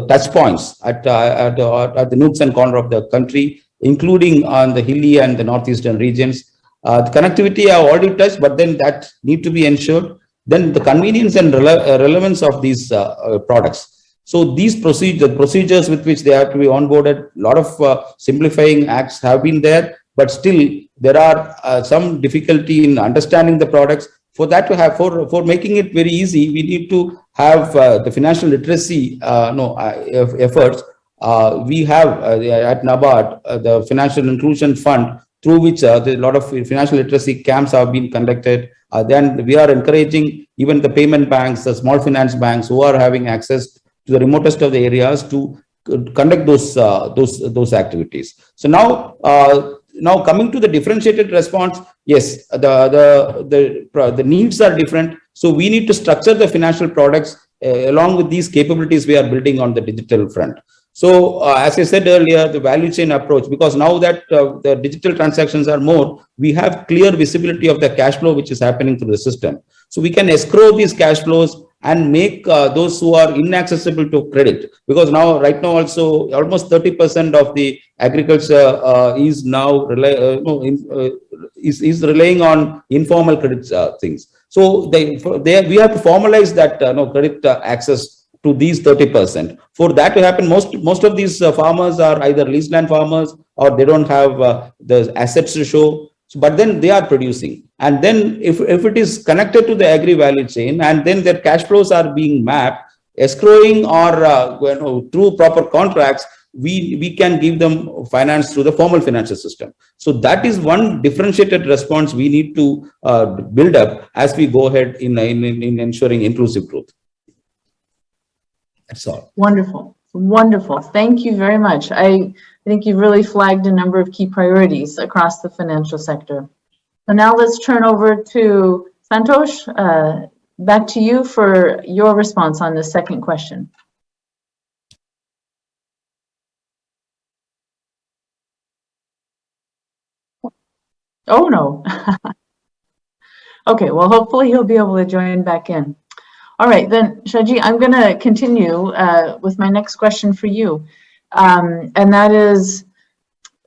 [SPEAKER 7] touch points at the nooks and corners of the country, including on the hilly and the northeastern regions. The connectivity I already touched, but then that need to be ensured. Then the convenience and relevance of these products. So these procedures with which they have to be onboarded, a lot of simplifying acts have been there, but still there are some difficulty in understanding the products. For that to have, for making it very easy, we need to have the financial literacy efforts. We have at Nabard the Financial Inclusion Fund, through which a lot of financial literacy camps have been conducted. Then we are encouraging even the payment banks, the small finance banks who are having access to the remotest of the areas to conduct those activities. So now coming to the differentiated response, yes, the needs are different. So we need to structure the financial products along with these capabilities we are building on the digital front. So as I said earlier, the value chain approach, because now that the digital transactions are more, we have clear visibility of the cash flow which is happening through the system. So we can escrow these cash flows and make those who are inaccessible to credit, because now right now also almost 30% of the agriculture is now is relying on informal credit things. So we have to formalize that credit access to these 30%. For that to happen, most of these farmers are either leased land farmers, or they don't have the assets to show. So, but then they are producing, and then if it is connected to the Agri-Valley chain, and then their cash flows are being mapped, escrowing or through proper contracts, we can give them finance through the formal financial system. So that is one differentiated response we need to build up as we go ahead in ensuring inclusive growth. That's all.
[SPEAKER 5] Wonderful. Wonderful. Thank you very much. I think you've really flagged a number of key priorities across the financial sector. So now let's turn over to Santosh. Back to you for your response on the second question. Oh, no. Okay, well, hopefully he'll be able to join back in. All right, then, Shaji, I'm going to continue with my next question for you. And that is,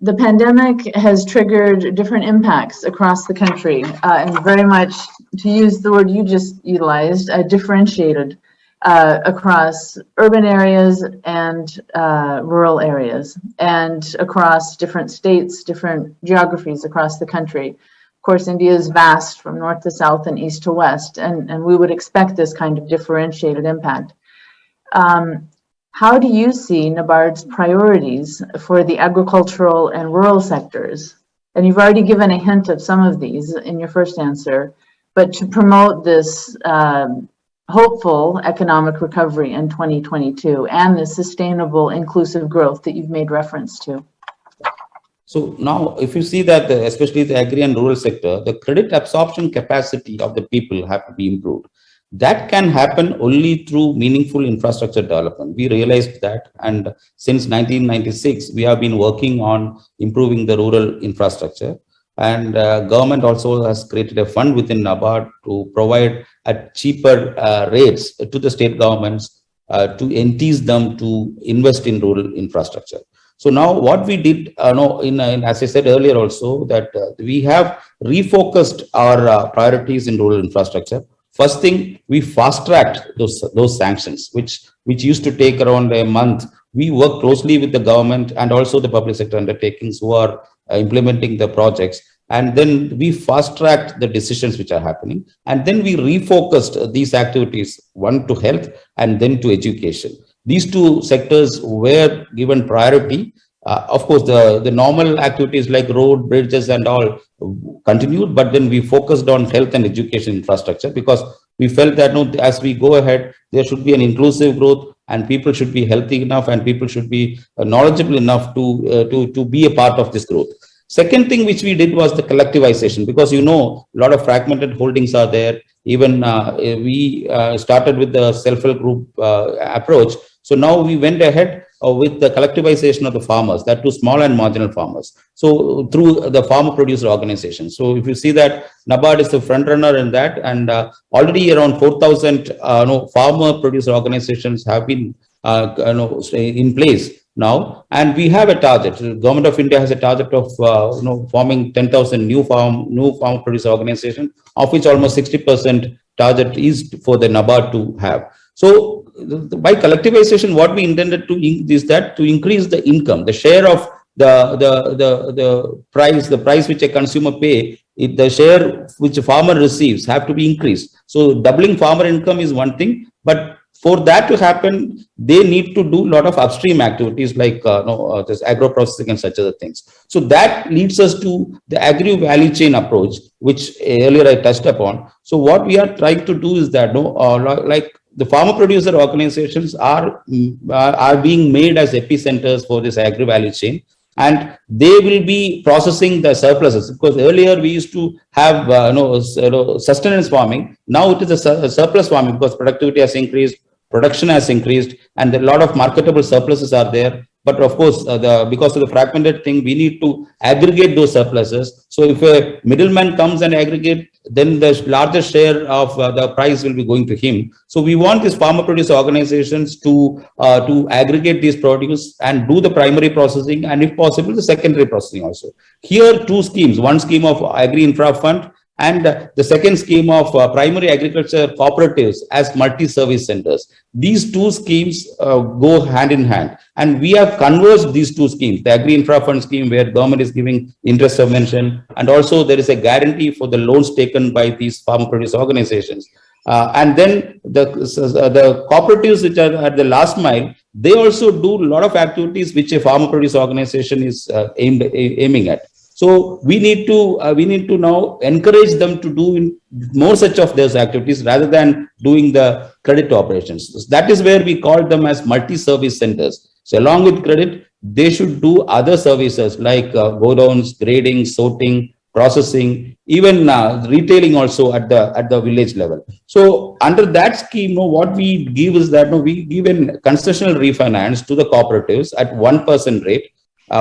[SPEAKER 5] the pandemic has triggered different impacts across the country, and very much, to use the word you just utilized, differentiated across urban areas and rural areas, and across different states, different geographies across the country. Of course, India is vast from north to south and east to west, and we would expect this kind of differentiated impact. How do you see Nabard's priorities for the agricultural and rural sectors? And you've already given a hint of some of these in your first answer, but to promote this hopeful economic recovery in 2022 and the sustainable inclusive growth that you've made reference to.
[SPEAKER 7] So now, if you see that, especially the agri and rural sector, the credit absorption capacity of the people have to be improved. That can happen only through meaningful infrastructure development. We realized that, and since 1996, we have been working on improving the rural infrastructure. And government also has created a fund within Nabard to provide at cheaper rates to the state governments to entice them to invest in rural infrastructure. So now what we did, as I said earlier also, that we have refocused our priorities in rural infrastructure. First thing, we fast-tracked those sanctions, which used to take around a month. We work closely with the government and also the public sector undertakings who are implementing the projects. And then we fast-tracked the decisions which are happening. And then we refocused these activities, one to health and then to education. These two sectors were given priority. Of course, the normal activities like road, bridges and all continued, but then we focused on health and education infrastructure because we felt that as we go ahead, there should be an inclusive growth and people should be healthy enough and people should be knowledgeable enough to be a part of this growth. Second thing which we did was the collectivization, because a lot of fragmented holdings are there. Even we started with the self-help group approach. So now we went ahead with the collectivization of the farmers, that to small and marginal farmers. So through the farmer producer organization. So if you see that Nabard is the front runner in that, and already around 4,000 farmer producer organizations have been in place now, and we have a target. The Government of India has a target of forming 10,000 new farm producer organization, of which almost 60% target is for the Nabard to have. So by collectivization, what we intended to is that to increase the income, the share of the price which a consumer pay, the share which a farmer receives have to be increased. So doubling farmer income is one thing, but for that to happen, they need to do a lot of upstream activities like this agro-processing and such other things. So that leads us to the Agri-Valley chain approach, which earlier I touched upon. So what we are trying to do is that like the farmer producer organizations are being made as epicenters for this Agri-Valley chain, and they will be processing the surpluses, because earlier we used to have sustenance farming. Now it is a surplus farming because productivity has increased, production has increased, and a lot of marketable surpluses are there. But of course, because of the fragmented thing, we need to aggregate those surpluses. So if a middleman comes and aggregate, then the largest share of the price will be going to him. So we want these farmer producer organizations to aggregate these produce and do the primary processing, and if possible, the secondary processing also. Here, two schemes: one scheme of Agri Infra Fund, and the second scheme of primary agriculture cooperatives as multi-service centers. These two schemes go hand in hand, and we have converged these two schemes: the Agri Infra Fund scheme, where government is giving interest subvention, and also there is a guarantee for the loans taken by these farm produce organizations. And then the cooperatives which are at the last mile, they also do a lot of activities which a farmer produce organization is aiming at. So we need to now encourage them to do more such of those activities rather than doing the credit operations. So that is where we call them as multi-service centers. So along with credit, they should do other services like go downs, grading, sorting, processing, even retailing also at the village level. So under that scheme, what we give is that we give a concessional refinance to the cooperatives at 1% rate,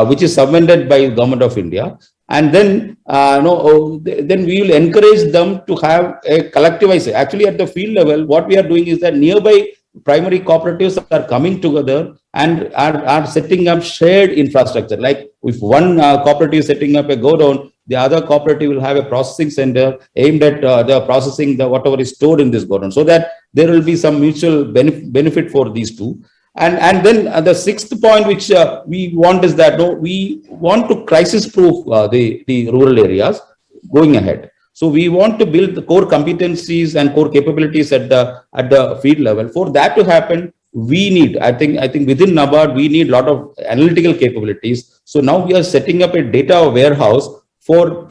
[SPEAKER 7] which is subvented by Government of India, and then then we will encourage them to have a collectivized. Actually, at the field level, what we are doing is that nearby primary cooperatives are coming together and are setting up shared infrastructure. Like if one cooperative is setting up a go down, the other cooperative will have a processing center aimed at the processing whatever is stored in this go down, so that there will be some mutual benefit for these two. And then the sixth point which we want is that we want to crisis proof the rural areas going ahead. So we want to build the core competencies and core capabilities at the field level. For that to happen, we need, I think within Nabard, we need a lot of analytical capabilities. So now we are setting up a data warehouse for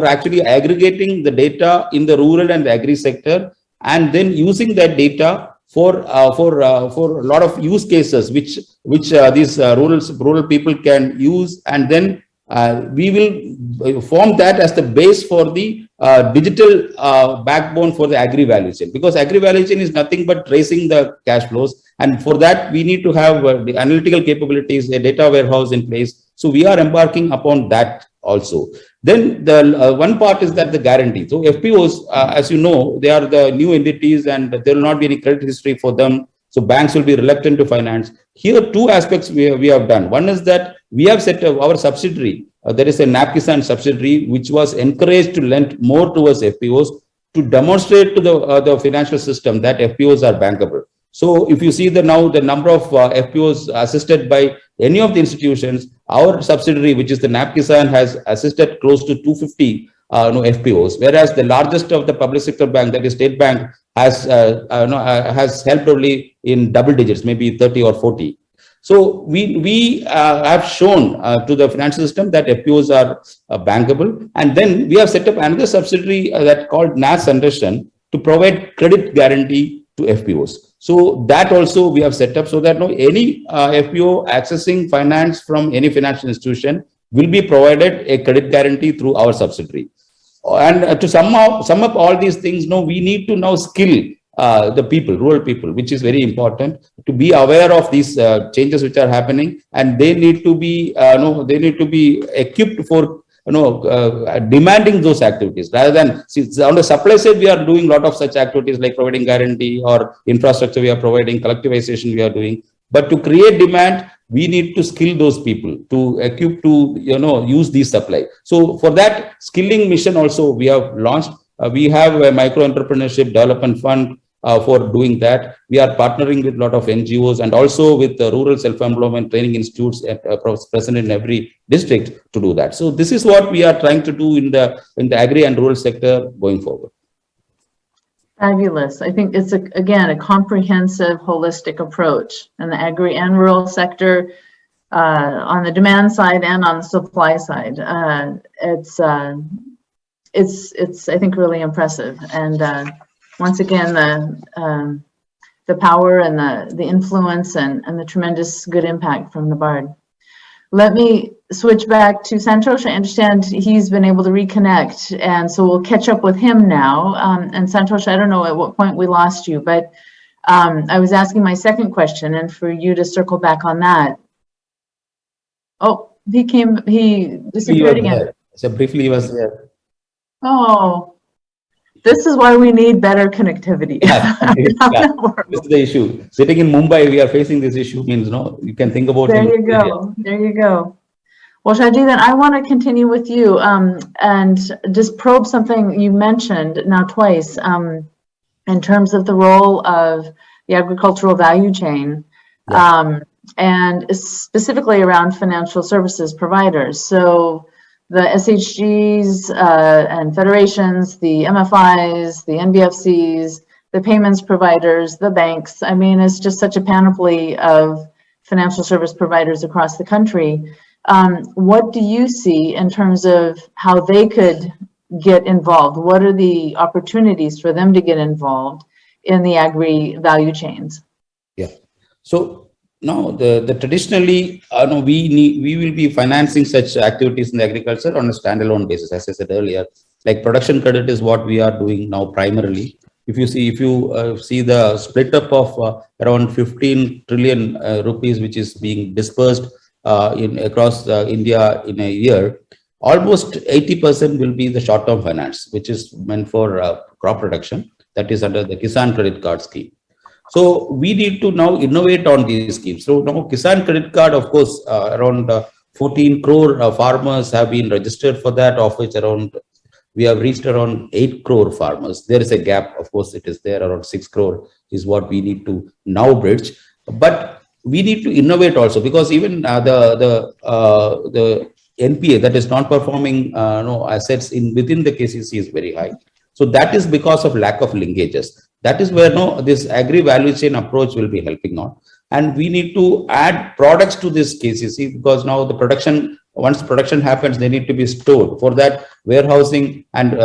[SPEAKER 7] actually aggregating the data in the rural and the agri sector, and then using that data for a lot of use cases which these rural people can use, and then we will form that as the base for the digital backbone for the agri-value chain, because agri-value chain is nothing but tracing the cash flows, and for that we need to have the analytical capabilities, a data warehouse in place. So we are embarking upon that also. Then the one part is that the guarantee. So FPOs, as you know, they are the new entities and there will not be any credit history for them. So banks will be reluctant to finance. Here, two aspects we have done. One is that we have set up our subsidiary. There is a NAPKISAN subsidiary which was encouraged to lend more towards FPOs to demonstrate to the financial system that FPOs are bankable. So if you see the number of FPOs assisted by any of the institutions, our subsidiary, which is the NAPKISAN, has assisted close to 250 FPOs, whereas the largest of the public sector bank, that is State Bank, has helped only in double digits, maybe 30 or 40. So we have shown to the financial system that FPOs are bankable, and then we have set up another subsidiary that called NAS Sandarshan to provide credit guarantee to FPOs. So that also we have set up so that any FPO accessing finance from any financial institution will be provided a credit guarantee through our subsidiary. And to sum up all these things, we need to now skill the people, rural people, which is very important, to be aware of these changes which are happening, and they need to be equipped for demanding those activities, rather than on the supply side we are doing a lot of such activities like providing guarantee or infrastructure we are providing, collectivization we are doing, but to create demand we need to skill those people to equip to use these supply. So for that skilling mission also we have launched. We have a micro entrepreneurship development fund for doing that. We are partnering with a lot of NGOs and also with the rural self-employment training institutes present in every district to do that. So this is what we are trying to do in the agri and rural sector going forward.
[SPEAKER 5] Fabulous. I think it's again a comprehensive, holistic approach in the agri and rural sector, on the demand side and on the supply side. It's I think really impressive, and once again the power and the influence and the tremendous good impact from Nabard. Let me switch back to Santosh. I understand he's been able to reconnect, and so we'll catch up with him now. And Santosh, I don't know at what point we lost you, but I was asking my second question, and for you to circle back on that. Oh, he disappeared again.
[SPEAKER 7] There. So briefly he was there.
[SPEAKER 5] Oh, this is why we need better connectivity.
[SPEAKER 7] This is the issue. Sitting in Mumbai, we are facing this issue. Means you can think about.
[SPEAKER 5] There you go. There you go. Well, Shaji, then I want to continue with you and just probe something you mentioned now twice in terms of the role of the agricultural value chain, and specifically around financial services providers. So the SHGs and federations, the MFIs, the NBFCs, the payments providers, the banks. I mean, it's just such a panoply of financial service providers across the country. What do you see in terms of how they could get involved? What are the opportunities for them to get involved in the agri value chains?
[SPEAKER 7] Yeah. So now the traditionally, no, we will be financing such activities in the agriculture on a standalone basis, as I said earlier. Like production credit is what we are doing now primarily. If you see the split up of around 15 trillion rupees, which is being dispersed across India in a year, almost 80% will be the short-term finance, which is meant for crop production. That is under the Kisan Credit Card scheme. So we need to now innovate on these schemes. So now Kisan Credit Card, of course, around 14 crore farmers have been registered for that, of which we have reached around 8 crore farmers. There is a gap, of course, it is there, around 6 crore is what we need to now bridge. But we need to innovate also, because even the NPA, that is non-performing assets within the KCC, is very high. So that is because of lack of linkages. That is where this agri-value chain approach will be helping on. And we need to add products to this KCC, because now the production, once production happens, they need to be stored. For that, warehousing and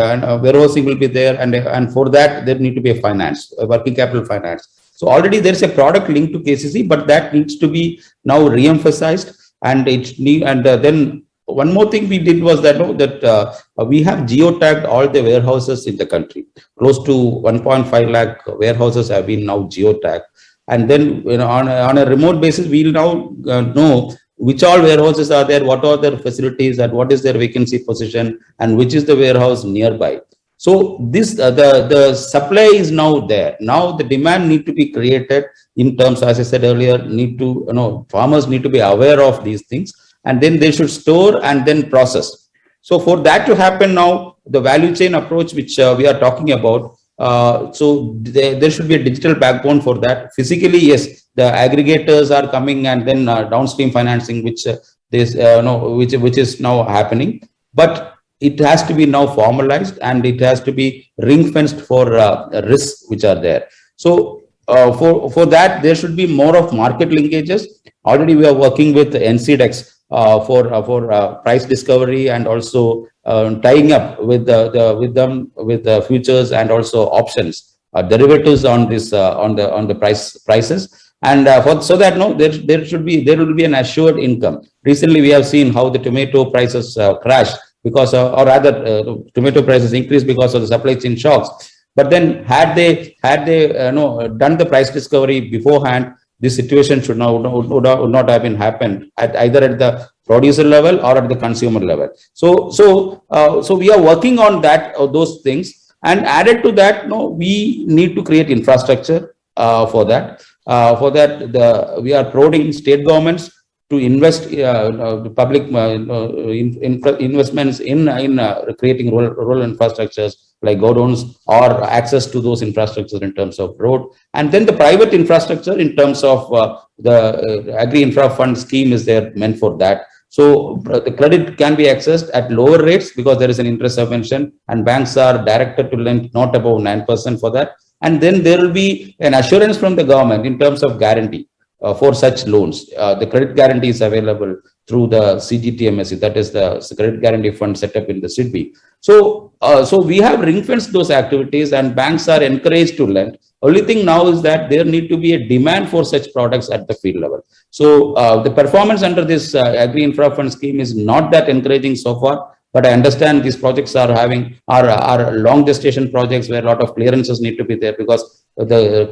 [SPEAKER 7] warehousing will be there, and for that there need to be a finance, a working capital finance. So already there is a product linked to KCC, but that needs to be now re-emphasized. And then one more thing we did was that we have geotagged all the warehouses in the country. Close to 1.5 lakh warehouses have been now geotagged. And then on a remote basis, we will now know which all warehouses are there, what are their facilities, and what is their vacancy position, and which is the warehouse nearby. So this the supply is now there. Now the demand need to be created in terms, as I said earlier, farmers need to be aware of these things, and then they should store and then process. So for that to happen now, the value chain approach which we are talking about, so there should be a digital backbone for that. Physically, yes, the aggregators are coming, and then downstream financing, which is now happening. But it has to be now formalized, and it has to be ring fenced for risks which are there. So for that, there should be more of market linkages. Already we are working with NCDEX for price discovery, and also tying up with the futures and also options, derivatives on this on the prices, and so that there will be an assured income. Recently, we have seen how the tomato prices crashed because or rather tomato prices increased because of the supply chain shocks. But then had they done the price discovery beforehand, this situation would not have been happened either at the producer level or at the consumer level. So we are working on that, those things, and added to that, we need to create infrastructure for that. We are prodding state governments to invest public investments in creating rural infrastructures like godowns, or access to those infrastructures in terms of road, and then the private infrastructure in terms of the Agri-Infra Fund scheme is there meant for that. So the credit can be accessed at lower rates because there is an interest subvention, and banks are directed to lend not above 9% for that. And then there will be an assurance from the government in terms of guarantee for such loans. The credit guarantee is available through the CGTMSE, that is the credit guarantee fund set up in the SIDBI. So we have ring-fenced those activities, and banks are encouraged to lend. Only thing now is that there need to be a demand for such products at the field level. So the performance under this Agri-Infra Fund scheme is not that encouraging so far. But I understand these projects are long gestation projects where a lot of clearances need to be there, because the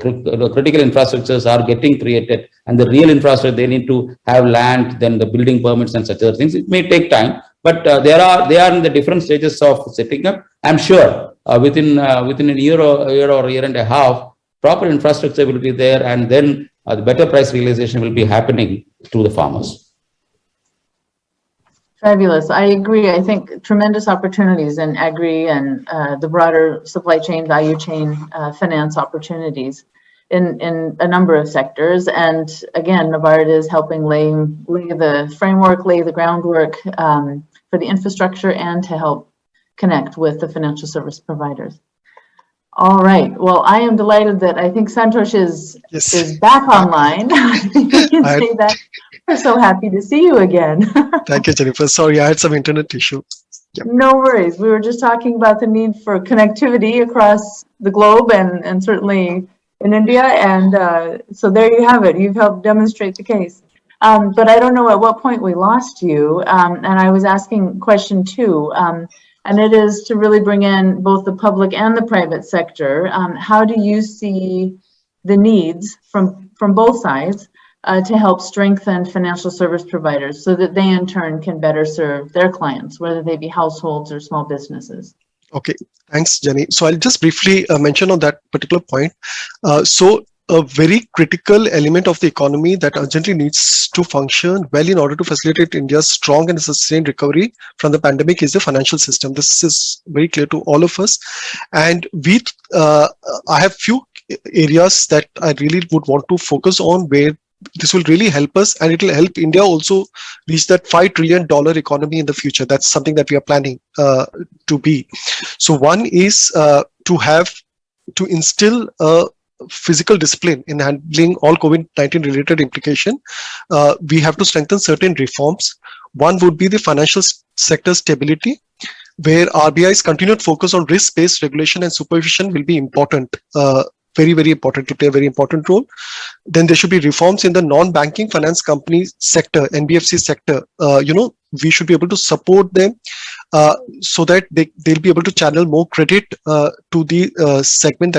[SPEAKER 7] critical infrastructures are getting created, and the real infrastructure, they need to have land, then the building permits and such other things. It may take time, but they are in the different stages of setting up. I'm sure within a year or year and a half, proper infrastructure will be there, and then the better price realization will be happening to the farmers.
[SPEAKER 5] Fabulous. I agree. I think tremendous opportunities in agri and the broader supply chain, value chain, finance opportunities in a number of sectors. And again, Nabard is helping lay the framework, lay the groundwork for the infrastructure, and to help connect with the financial service providers. All right. Well, I am delighted that I think Santosh is back online. I think we can say that. We're so happy to see you again.
[SPEAKER 6] Thank you, Jennifer. Sorry, I had some internet issue.
[SPEAKER 5] No worries. We were just talking about the need for connectivity across the globe and certainly in India. And so there you have it. You've helped demonstrate the case. But I don't know at what point we lost you. And I was asking question 2, and it is to really bring in both the public and the private sector. How do you see the needs from both sides to help strengthen financial service providers so that they in turn can better serve their clients, whether they be households or small businesses?
[SPEAKER 6] Okay, thanks, Jenny. So I'll just briefly mention on that particular point. So a very critical element of the economy that urgently needs to function well in order to facilitate India's strong and sustained recovery from the pandemic is the financial system. This is very clear to all of us. And I have few areas that I really would want to focus on where this will really help us, and it will help India also reach that $5 trillion economy in the future. That's something that we are planning to be. So one is to instill a physical discipline in handling all COVID-19 related implication. We have to strengthen certain reforms. One would be the financial sector stability, where RBI's continued focus on risk-based regulation and supervision will be important. Very, very important, to play a very important role. Then there should be reforms in the non-banking finance company sector, NBFC sector. We should be able to support them so that they'll be able to channel more credit to the segment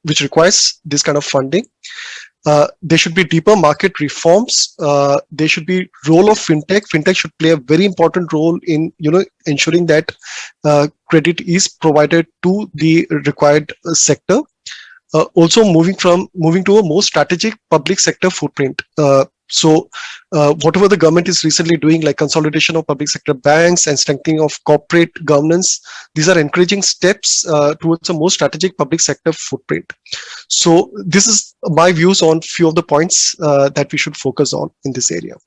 [SPEAKER 6] which requires this kind of funding. There should be deeper market reforms. There should be role of fintech. Fintech should play a very important role in ensuring that credit is provided to the required sector. Also moving to a more strategic public sector footprint. So whatever the government is recently doing, like consolidation of public sector banks and strengthening of corporate governance, these are encouraging steps towards a more strategic public sector footprint. So this is my views on few of the points that we should focus on in this area.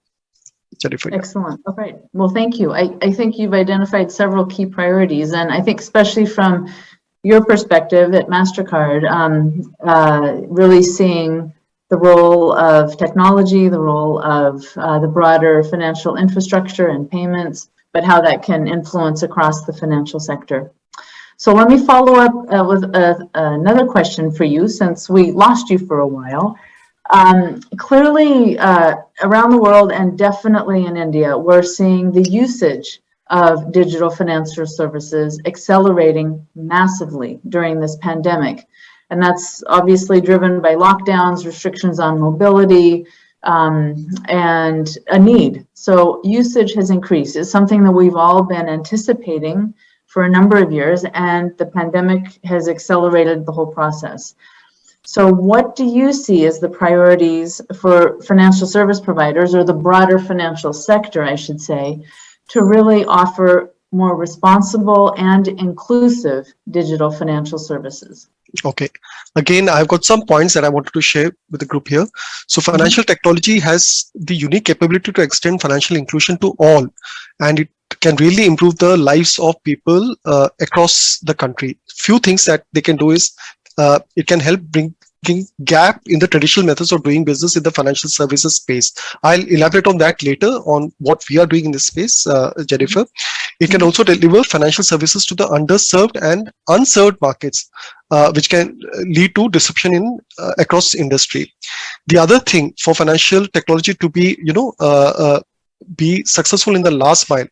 [SPEAKER 6] Jennifer.
[SPEAKER 5] Excellent. All right. Well, thank you. I think you've identified several key priorities, and I think especially from your perspective at MasterCard, really seeing the role of technology, the role of the broader financial infrastructure and payments, but how that can influence across the financial sector. So let me follow up with another question for you, since we lost you for a while. Clearly, around the world and definitely in India, we're seeing the usage of digital financial services accelerating massively during this pandemic. And that's obviously driven by lockdowns, restrictions on mobility, and a need. So usage has increased. It's something that we've all been anticipating for a number of years, and the pandemic has accelerated the whole process. So what do you see as the priorities for financial service providers, or the broader financial sector, I should say, to really offer more responsible and inclusive digital financial services?
[SPEAKER 6] Okay. Again, I've got some points that I wanted to share with the group here. So financial technology has the unique capability to extend financial inclusion to all, and it can really improve the lives of people across the country. Few things that they can do is it can help bring gap in the traditional methods of doing business in the financial services space. I'll elaborate on that later on what we are doing in this space, Jennifer. It can also deliver financial services to the underserved and unserved markets, which can lead to disruption in across industry. The other thing for financial technology to be successful in the last mile,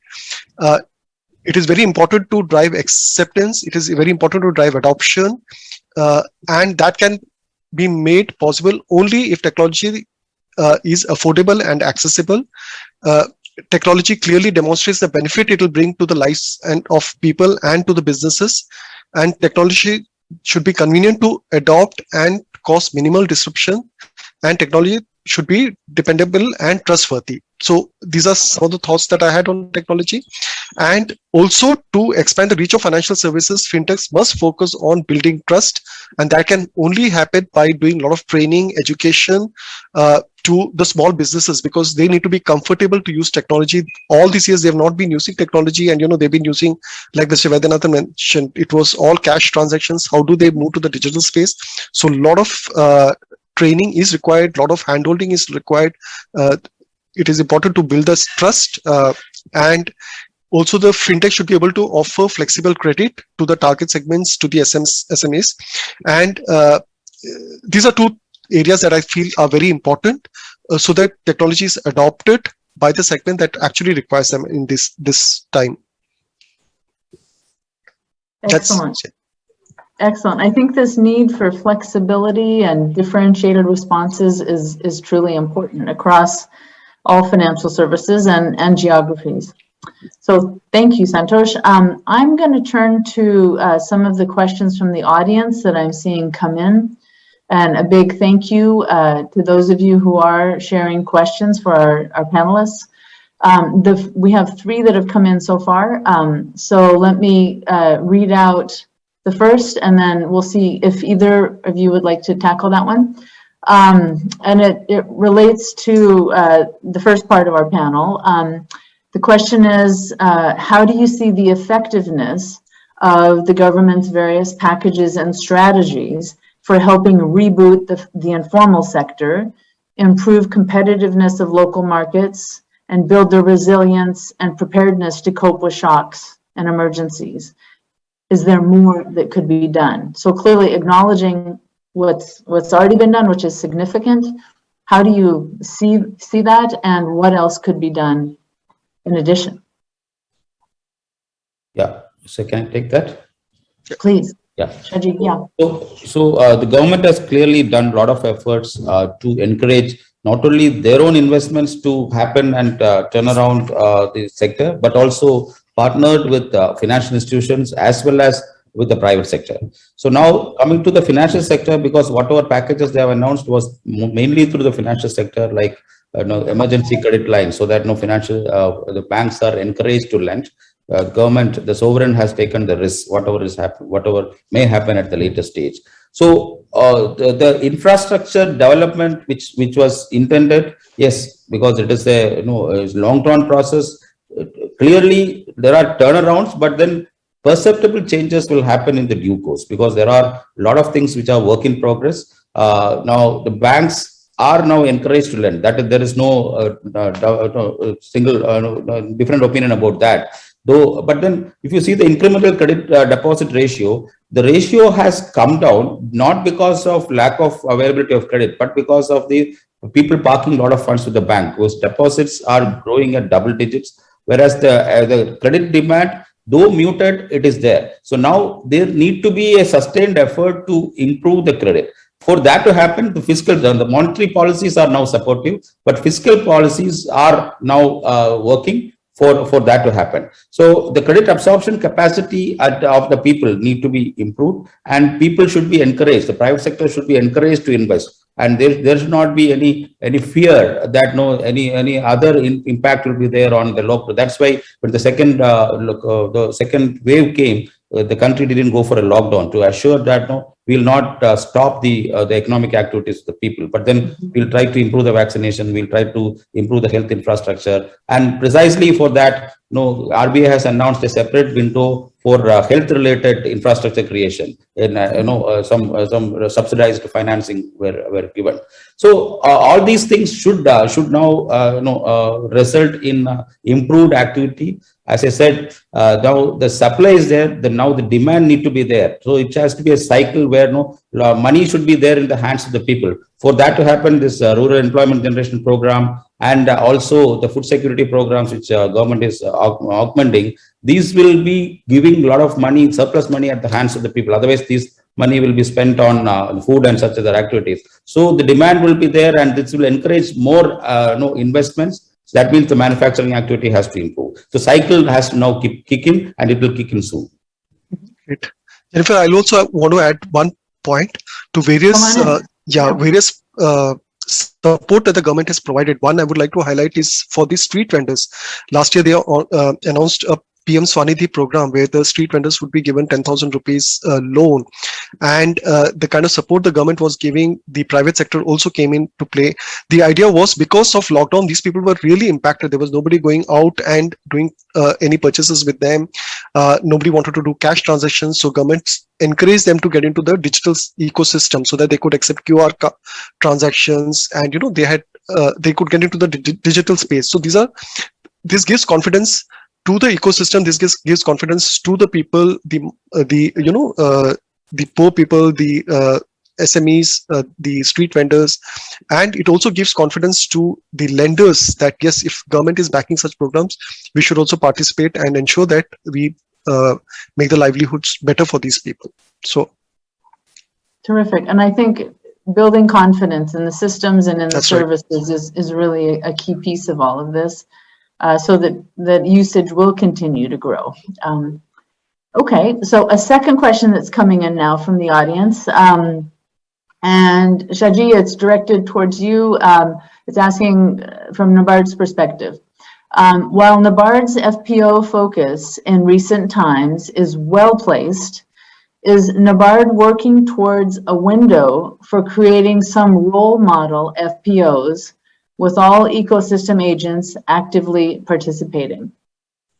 [SPEAKER 6] it is very important to drive acceptance. It is very important to drive adoption, and that can be made possible only if technology is affordable and accessible. Technology clearly demonstrates the benefit it will bring to the lives of people and to the businesses, and technology should be convenient to adopt and cause minimal disruption, and technology should be dependable and trustworthy. So these are some of the thoughts that I had on technology. And also, to expand the reach of financial services, fintechs must focus on building trust, and that can only happen by doing a lot of training, education to the small businesses, because they need to be comfortable to use technology. All these years they have not been using technology, and they've been using, like Mr. Vaidyanathan mentioned, it was all cash transactions. How do they move to the digital space? So a lot of training is required, a lot of handholding is required it is important to build this trust, and also the fintech should be able to offer flexible credit to the target segments, to the SMEs. And these are two areas that I feel are very important, so that technology is adopted by the segment that actually requires them in this time.
[SPEAKER 5] Excellent. Excellent. I think this need for flexibility and differentiated responses is truly important across all financial services and geographies. So thank you, Santosh. I'm going to turn to some of the questions from the audience that I'm seeing come in. And a big thank you to those of you who are sharing questions for our panelists. We have 3 that have come in so far. So let me read out the first, and then we'll see if either of you would like to tackle that one. And it relates to the first part of our panel. The question is, how do you see the effectiveness of the government's various packages and strategies for helping reboot the informal sector, improve competitiveness of local markets, and build the resilience and preparedness to cope with shocks and emergencies? Is there more that could be done? So clearly acknowledging what's already been done, which is significant. How do you see that, and what else could be done in addition?
[SPEAKER 7] Yeah, so can I take that?
[SPEAKER 5] Please.
[SPEAKER 7] Yeah.
[SPEAKER 5] Shaji, yeah.
[SPEAKER 7] So the government has clearly done a lot of efforts to encourage not only their own investments to happen and turn around the sector, but also partnered with financial institutions as well as with the private sector. So now coming to the financial sector, because whatever packages they have announced was mainly through the financial sector, like emergency credit lines, so that the banks are encouraged to lend. Government, the sovereign has taken the risk, whatever may happen at the later stage. So the infrastructure development, which was intended, yes, because it is a long-term process. Clearly, there are turnarounds, but then perceptible changes will happen in the due course, because there are a lot of things which are work in progress. Now, the banks are now encouraged to lend. That there is no single different opinion about that. Though, but then if you see the incremental credit deposit ratio, the ratio has come down, not because of lack of availability of credit, but because of the people parking a lot of funds with the bank, whose deposits are growing at double digits, whereas the credit demand, though muted, it is there. So now there need to be a sustained effort to improve the credit. For that to happen, the monetary policies are now supportive, but fiscal policies are now working for that to happen. So the credit absorption capacity of the people need to be improved, and people should be encouraged. The private sector should be encouraged to invest, and there should not be any fear that any other impact will be there on the local. That's why when the second wave came, the country didn't go for a lockdown to assure that we'll not stop the economic activities of the people, but then we'll try to improve the vaccination, we'll try to improve the health infrastructure, and precisely for that, RBI has announced a separate window for health-related infrastructure creation. Some subsidized financing were given. So all these things should now result in improved activity. As I said, now the supply is there, now the demand need to be there. So it has to be a cycle where money should be there in the hands of the people. For that to happen, this rural employment generation program and also the food security programs, which government is augmenting, these will be giving a lot of money, surplus money at the hands of the people. Otherwise, this money will be spent on food and such other activities. So the demand will be there, and this will encourage more investments. So that means the manufacturing activity has to improve. The cycle has to now kick in, and it will kick in soon.
[SPEAKER 6] Great. Jennifer, I'll also want to add one point to various support that the government has provided. One I would like to highlight is for the street vendors. Last year, they announced a PM Swanidhi program where the street vendors would be given 10,000 rupees loan, and the kind of support the government was giving, the private sector also came into play. The idea was, because of lockdown, these people were really impacted. There was nobody going out and doing any purchases with them. Nobody wanted to do cash transactions, so government encouraged them to get into the digital ecosystem so that they could accept QR transactions, and they had they could get into the digital space. So this gives confidence to the ecosystem. This gives confidence to the people, the poor people, the SMEs, the street vendors, and it also gives confidence to the lenders that yes, if government is backing such programs, we should also participate and ensure that we make the livelihoods better for these people. So
[SPEAKER 5] terrific. And I think building confidence in the systems and in the
[SPEAKER 6] That's right.
[SPEAKER 5] services is really a key piece of all of this, so that usage will continue to grow. Okay, so a second question that's coming in now from the audience. And Shaji, it's directed towards you. It's asking from Nabard's perspective. While Nabard's FPO focus in recent times is well placed, is Nabard working towards a window for creating some role model FPOs with all ecosystem agents actively participating?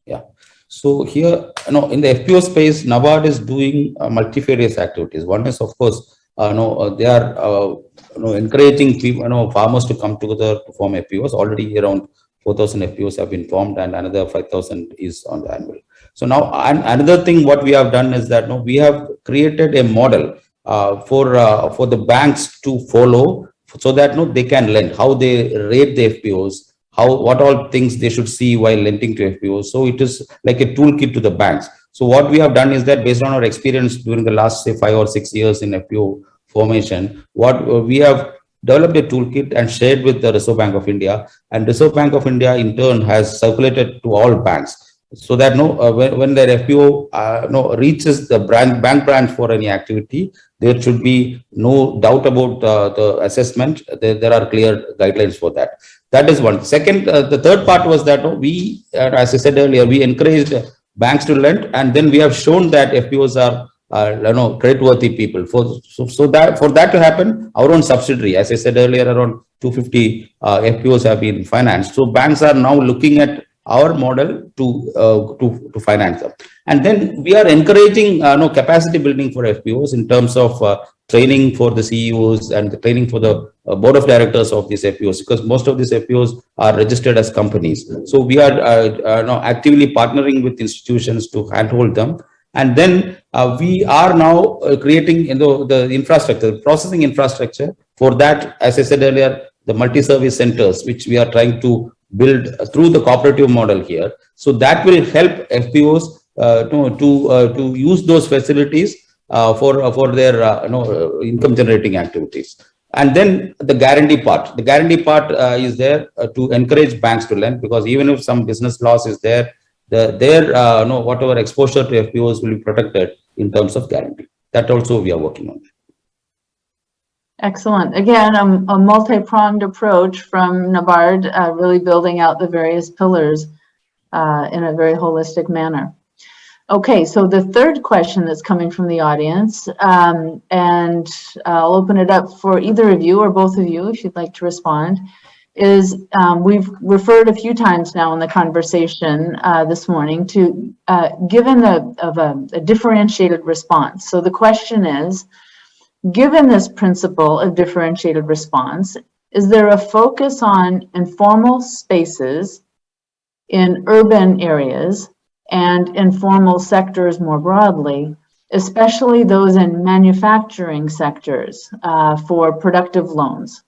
[SPEAKER 7] Yeah. So here, in the FPO space, Nabard is doing multifarious activities. One is, of course, they are encouraging people, farmers to come together to form FPOs. Already around 4,000 FPOs have been formed, and another 5,000 is on the annual. So now, another thing what we have done is that we have created a model for the banks to follow, so that they can lend, how they rate the FPOs, what all things they should see while lending to FPOs. So it is like a toolkit to the banks. So what we have done is that based on our experience during the last, say, 5 or 6 years in FPO formation, what we have developed a toolkit and shared with the Reserve Bank of India, and Reserve Bank of India in turn has circulated to all banks, so that when their FPO reaches the bank branch for any activity, there should be no doubt about the assessment. There are clear guidelines for that. That is one. Second, the third part was that we, as I said earlier, we encouraged banks to lend, and then we have shown that FPOs are creditworthy people. For that to happen, our own subsidiary, as I said earlier, around 250 FPOs have been financed. So banks are now looking at our model to finance them, and then we are encouraging capacity building for FPOs in terms of training for the CEOs and the training for the board of directors of these FPOs, because most of these FPOs are registered as companies. So we are actively partnering with institutions to handhold them. And then we are now creating the infrastructure, the processing infrastructure for that. As I said earlier, the multi-service centers, which we are trying to build through the cooperative model here. So that will help FPOs to use those facilities for their income generating activities. And then the guarantee part. The guarantee part is there to encourage banks to lend, because even if some business loss is there, whatever exposure to FPOs will be protected in terms of guarantee. That also we are working on.
[SPEAKER 5] Excellent. Again, a multi-pronged approach from Nabard, really building out the various pillars in a very holistic manner. Okay, so the third question that's coming from the audience, and I'll open it up for either of you or both of you if you'd like to respond, is we've referred a few times now in the conversation this morning to given a differentiated response. So the question is, given this principle of differentiated response, is there a focus on informal spaces in urban areas and informal sectors more broadly, especially those in manufacturing sectors for productive loans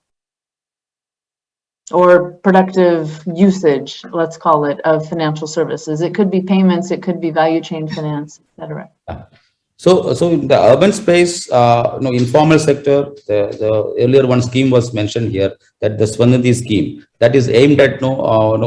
[SPEAKER 5] or productive usage, let's call it, of financial services? It could be payments, it could be value chain finance, etc.
[SPEAKER 7] So in the urban space, informal sector, the earlier one scheme was mentioned here, that the Swanidhi scheme, that is aimed at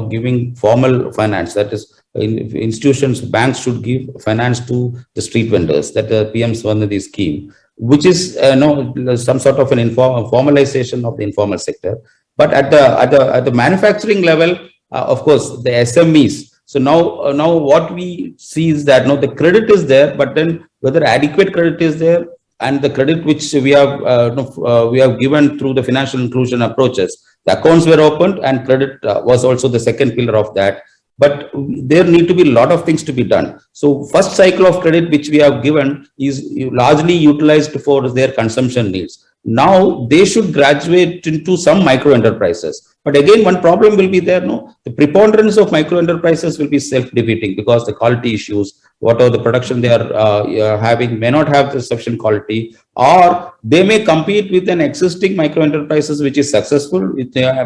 [SPEAKER 7] giving formal finance. That is, institutions, banks should give finance to the street vendors. That the PM Swanidhi scheme, which is some sort of an formalization of the informal sector. But at the manufacturing level, of course, the SMEs. So now what we see is that the credit is there, but then whether adequate credit is there, and the credit which we have given through the financial inclusion approaches, the accounts were opened and credit was also the second pillar of that. But there need to be a lot of things to be done. So first cycle of credit which we have given is largely utilized for their consumption needs. now they should graduate into some micro enterprises. But again, one problem will be there. No, the preponderance of micro enterprises will be self-defeating because the quality issues, whatever the production they are having, may not have the sufficient quality, or they may compete with an existing micro enterprises which is successful,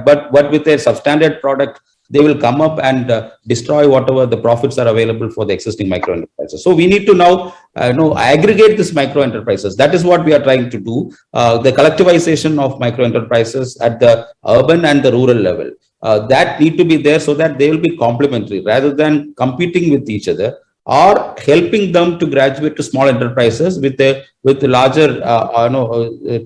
[SPEAKER 7] but with a substandard product, they will come up and destroy whatever the profits are available for the existing micro enterprises. So we need to now aggregate this micro enterprises. That is what we are trying to do. The collectivization of micro enterprises at the urban and the rural level, that need to be there so that they will be complementary rather than competing with each other, or helping them to graduate to small enterprises with a larger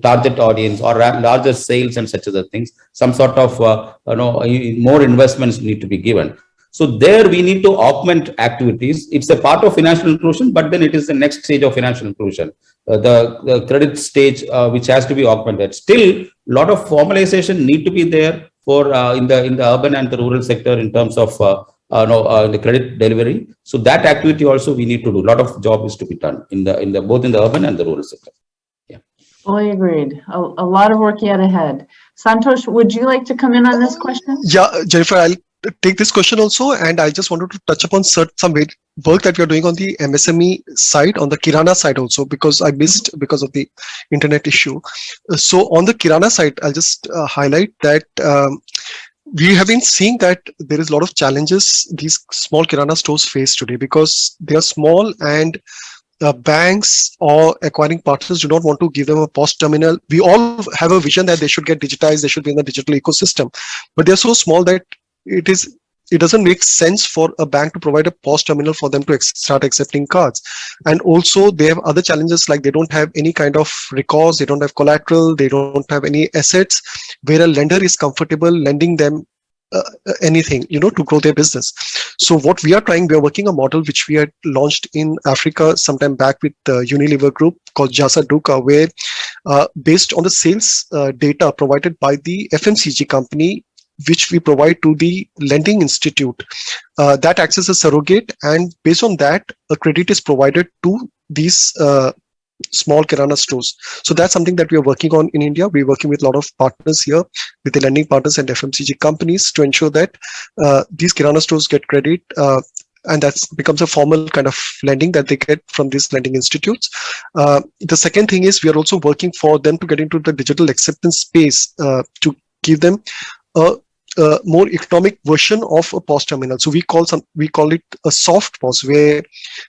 [SPEAKER 7] target audience or larger sales and such other things. Some sort of more investments need to be given. So there we need to augment activities. It's a part of financial inclusion, but then it is the next stage of financial inclusion, the credit stage, which has to be augmented. Still, a lot of formalization need to be there for in the urban and the rural sector in terms of the credit delivery. So that activity also we need to do. A lot of job is to be done in the both in the urban and the rural sector. Yeah.
[SPEAKER 5] Fully agreed. A lot of work yet ahead. Santosh, would you like to come in on this question?
[SPEAKER 6] Yeah, Jennifer, I'll take this question also, and I just wanted to touch upon some work that we are doing on the MSME side, on the Kirana side also, because I missed because of the internet issue. So on the Kirana side, I'll just highlight that we have been seeing that there is a lot of challenges these small Kirana stores face today because they are small, and banks or acquiring partners do not want to give them a POS terminal. We all have a vision that they should get digitized, they should be in the digital ecosystem, but they're so small that it doesn't make sense for a bank to provide a POS terminal for them to start accepting cards. And also they have other challenges, like they don't have any kind of recourse, they don't have collateral, they don't have any assets where a lender is comfortable lending them anything, to grow their business. So what we are working a model which we had launched in Africa sometime back with the Unilever Group called Jasa Duka, where based on the sales data provided by the FMCG company, which we provide to the lending institute, that acts as a surrogate, and based on that, a credit is provided to these small Kirana stores. So that's something that we are working on in India. We're working with a lot of partners here, with the lending partners and FMCG companies, to ensure that these Kirana stores get credit, and that becomes a formal kind of lending that they get from these lending institutes. The second thing is we are also working for them to get into the digital acceptance space, to give them a more economic version of a POS terminal. So we call it a soft POS, where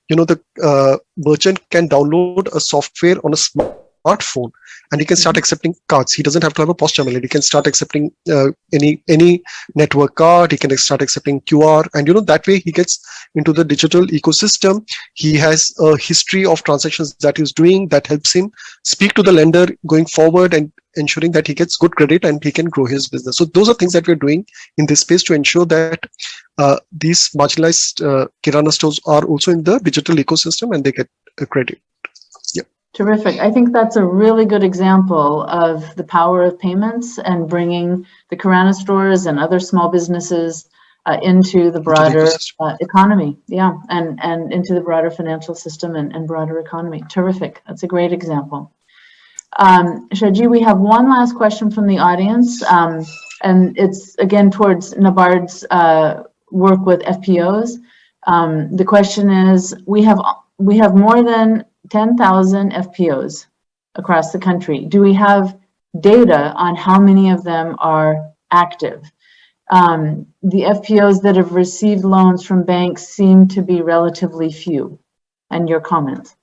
[SPEAKER 6] the merchant can download a software on a smartphone and he can start accepting cards. He doesn't have to have a POS terminal. He can start accepting any network card. He can start accepting QR, and that way he gets into the digital ecosystem. He has a history of transactions that he's doing that helps him speak to the lender going forward and ensuring that he gets good credit and he can grow his business. So those are things that we're doing in this space to ensure that these marginalized Kirana stores are also in the digital ecosystem and they get credit. Yeah.
[SPEAKER 5] Terrific. I think that's a really good example of the power of payments and bringing the Kirana stores and other small businesses into the broader economy. Yeah, and into the broader financial system and broader economy. Terrific. That's a great example. Shaji, we have one last question from the audience, and it's again towards Nabard's work with FPOs. The question is, we have more than 10,000 FPOs across the country. Do we have data on how many of them are active? The FPOs that have received loans from banks seem to be relatively few. And your comment?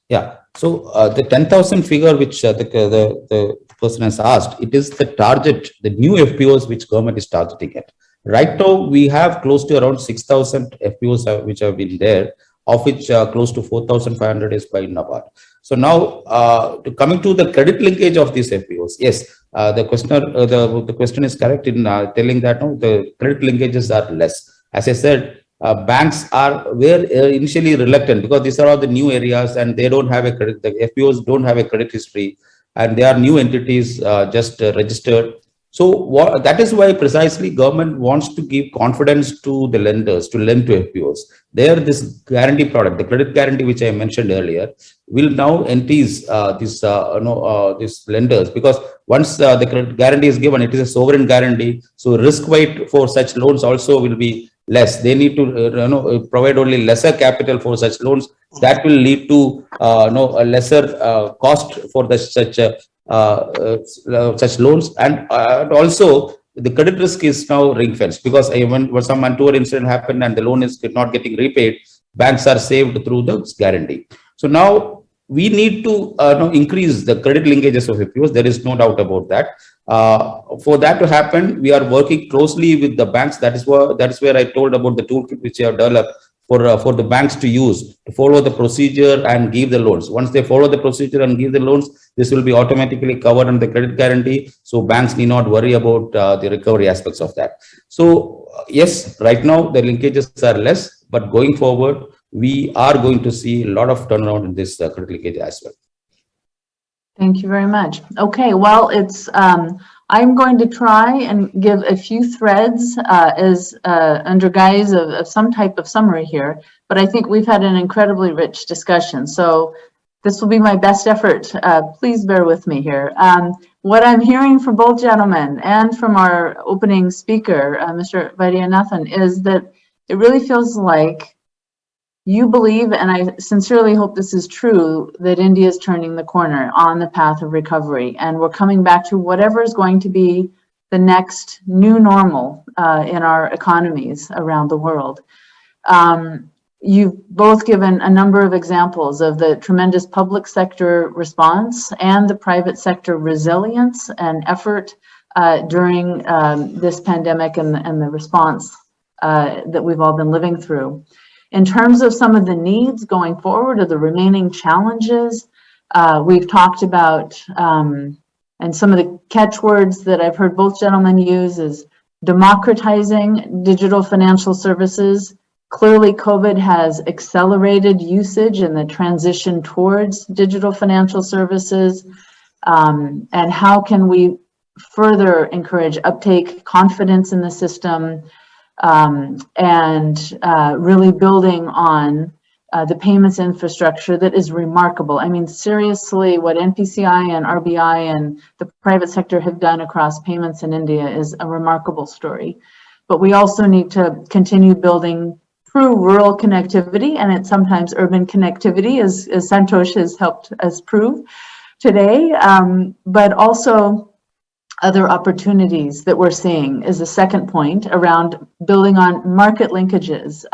[SPEAKER 7] Yeah. So the 10,000 figure which the person has asked, it is the target, the new FPOs which government is targeting at. Right now, we have close to around 6,000 FPOs which have been there, of which close to 4,500 is by Nabard. So now, coming to the credit linkage of these FPOs, yes, the question is correct in telling that the credit linkages are less. As I said, banks were initially reluctant because these are all the new areas and they don't have a credit. The FPOs don't have a credit history and they are new entities just registered. So that is why precisely government wants to give confidence to the lenders to lend to FPOs. There, this guarantee product, the credit guarantee, which I mentioned earlier, will now entice these lenders, because once the credit guarantee is given, it is a sovereign guarantee. So risk weight for such loans also will be less. They need to provide only lesser capital for such loans. That will lead to a lesser cost for such loans, and also the credit risk is now ring fenced, because when some untoward incident happened and the loan is not getting repaid, banks are saved through the guarantee. So now we need to increase the credit linkages of FPOs. There is no doubt about that. For that to happen, we are working closely with the banks. That is where I told about the toolkit which we have developed for the banks to use to follow the procedure and give the loans. Once they follow the procedure and give the loans, this will be automatically covered under the credit guarantee. So banks need not worry about the recovery aspects of that. So yes, right now the linkages are less, but going forward, we are going to see a lot of turnaround in this credit linkage as well.
[SPEAKER 5] Thank you very much. Okay, well, I'm going to try and give a few threads as under guise of some type of summary here, but I think we've had an incredibly rich discussion. So this will be my best effort. Please bear with me here. What I'm hearing from both gentlemen and from our opening speaker, Mr. Vaidyanathan, is that it really feels like you believe, and I sincerely hope this is true, that India is turning the corner on the path of recovery, and we're coming back to whatever is going to be the next new normal in our economies around the world. You've both given a number of examples of the tremendous public sector response and the private sector resilience and effort during this pandemic and the response that we've all been living through. In terms of some of the needs going forward or the remaining challenges, we've talked about, and some of the catchwords that I've heard both gentlemen use is democratizing digital financial services. Clearly, COVID has accelerated usage and the transition towards digital financial services. And how can we further encourage uptake, confidence in the system, and really building on the payments infrastructure that is remarkable. I mean, seriously, what NPCI and RBI and the private sector have done across payments in India is a remarkable story. But we also need to continue building true rural connectivity, and it's sometimes urban connectivity, as Santosh has helped us prove today, but also other opportunities that we're seeing is the second point around building on market linkages,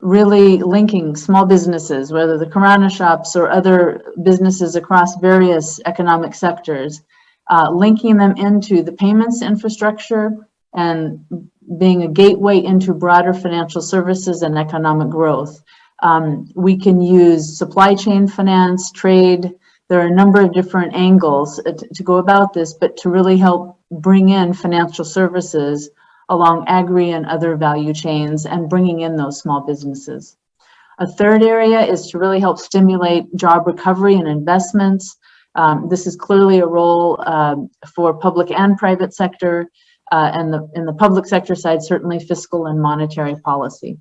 [SPEAKER 5] really linking small businesses, whether the Kirana shops or other businesses across various economic sectors, linking them into the payments infrastructure and being a gateway into broader financial services and economic growth. We can use supply chain finance, trade. There are a number of different angles to go about this, but to really help bring in financial services along agri and other value chains and bringing in those small businesses. A third area is to really help stimulate job recovery and investments. This is clearly a role for public and private sector, and in the public sector side, certainly fiscal and monetary policy.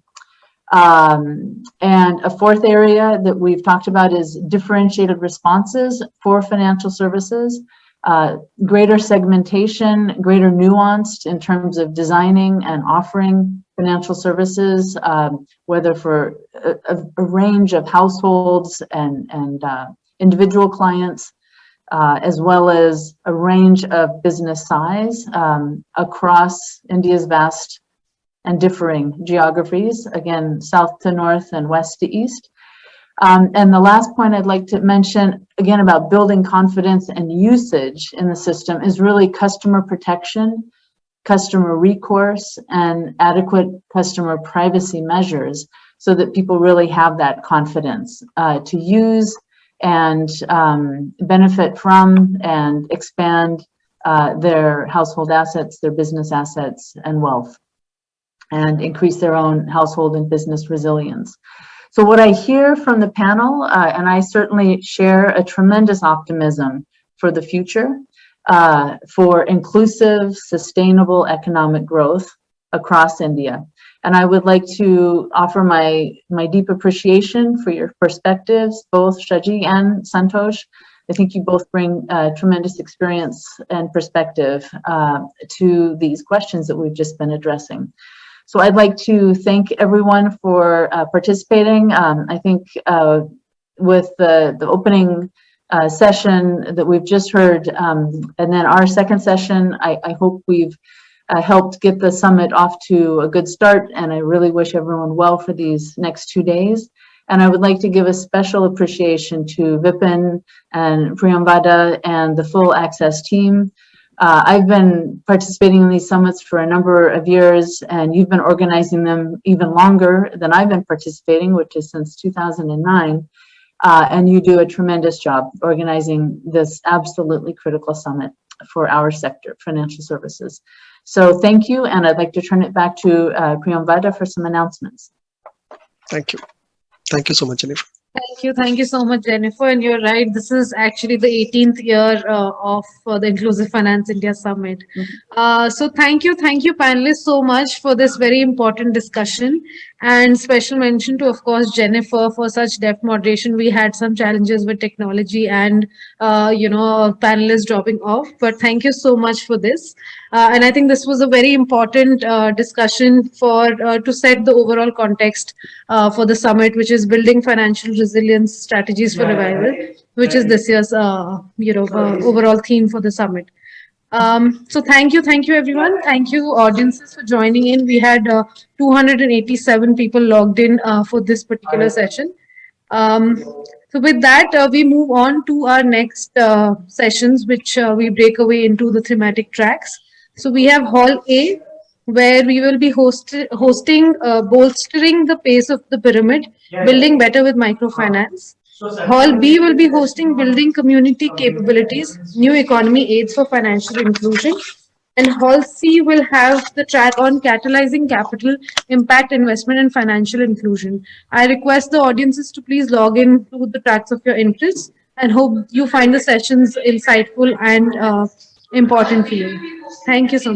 [SPEAKER 5] And a fourth area that we've talked about is differentiated responses for financial services, greater segmentation, greater nuance in terms of designing and offering financial services, whether for a range of households and individual clients, as well as a range of business size across India's vast and differing geographies, again, south to north and west to east. And the last point I'd like to mention, again, about building confidence and usage in the system is really customer protection, customer recourse, and adequate customer privacy measures so that people really have that confidence to use and benefit from and expand their household assets, their business assets, and wealth, and increase their own household and business resilience. So what I hear from the panel, and I certainly share a tremendous optimism for the future, for inclusive, sustainable economic growth across India. And I would like to offer my deep appreciation for your perspectives, both Shaji and Santosh. I think you both bring tremendous experience and perspective to these questions that we've just been addressing. So I'd like to thank everyone for participating. I think with the opening session that we've just heard, and then our second session, I hope we've helped get the summit off to a good start, and I really wish everyone well for these next 2 days. And I would like to give a special appreciation to Vipin and Priyamvada and the full Access team. I've been participating in these summits for a number of years, and you've been organizing them even longer than I've been participating, which is since 2009. And you do a tremendous job organizing this absolutely critical summit for our sector, financial services. So thank you, and I'd like to turn it back to Priyamvada for some announcements.
[SPEAKER 6] Thank you. Thank you so much, Jennifer.
[SPEAKER 1] Thank you so much, Jennifer. And you're right, this is actually the 18th year of the Inclusive Finance India Summit. So thank you panelists so much for this very important discussion. And special mention to, of course, Jennifer for such deft moderation. We had some challenges with technology and, panelists dropping off, but thank you so much for this. And I think this was a very important discussion to set the overall context for the summit, which is building financial resilience strategies for revival, which is this year's overall theme for the summit. So thank you everyone. Thank you audiences for joining in. We had 287 people logged in for this particular session. So with that, we move on to our next sessions, which we break away into the thematic tracks. So we have Hall A, where we will be hosting bolstering the pace of the pyramid, building better with microfinance. Hall B will be hosting building community capabilities, new economy aids for financial inclusion. And Hall C will have the track on catalyzing capital, impact investment and financial inclusion. I request the audiences to please log in to the tracks of your interest and hope you find the sessions insightful and important for you. Thank you so much.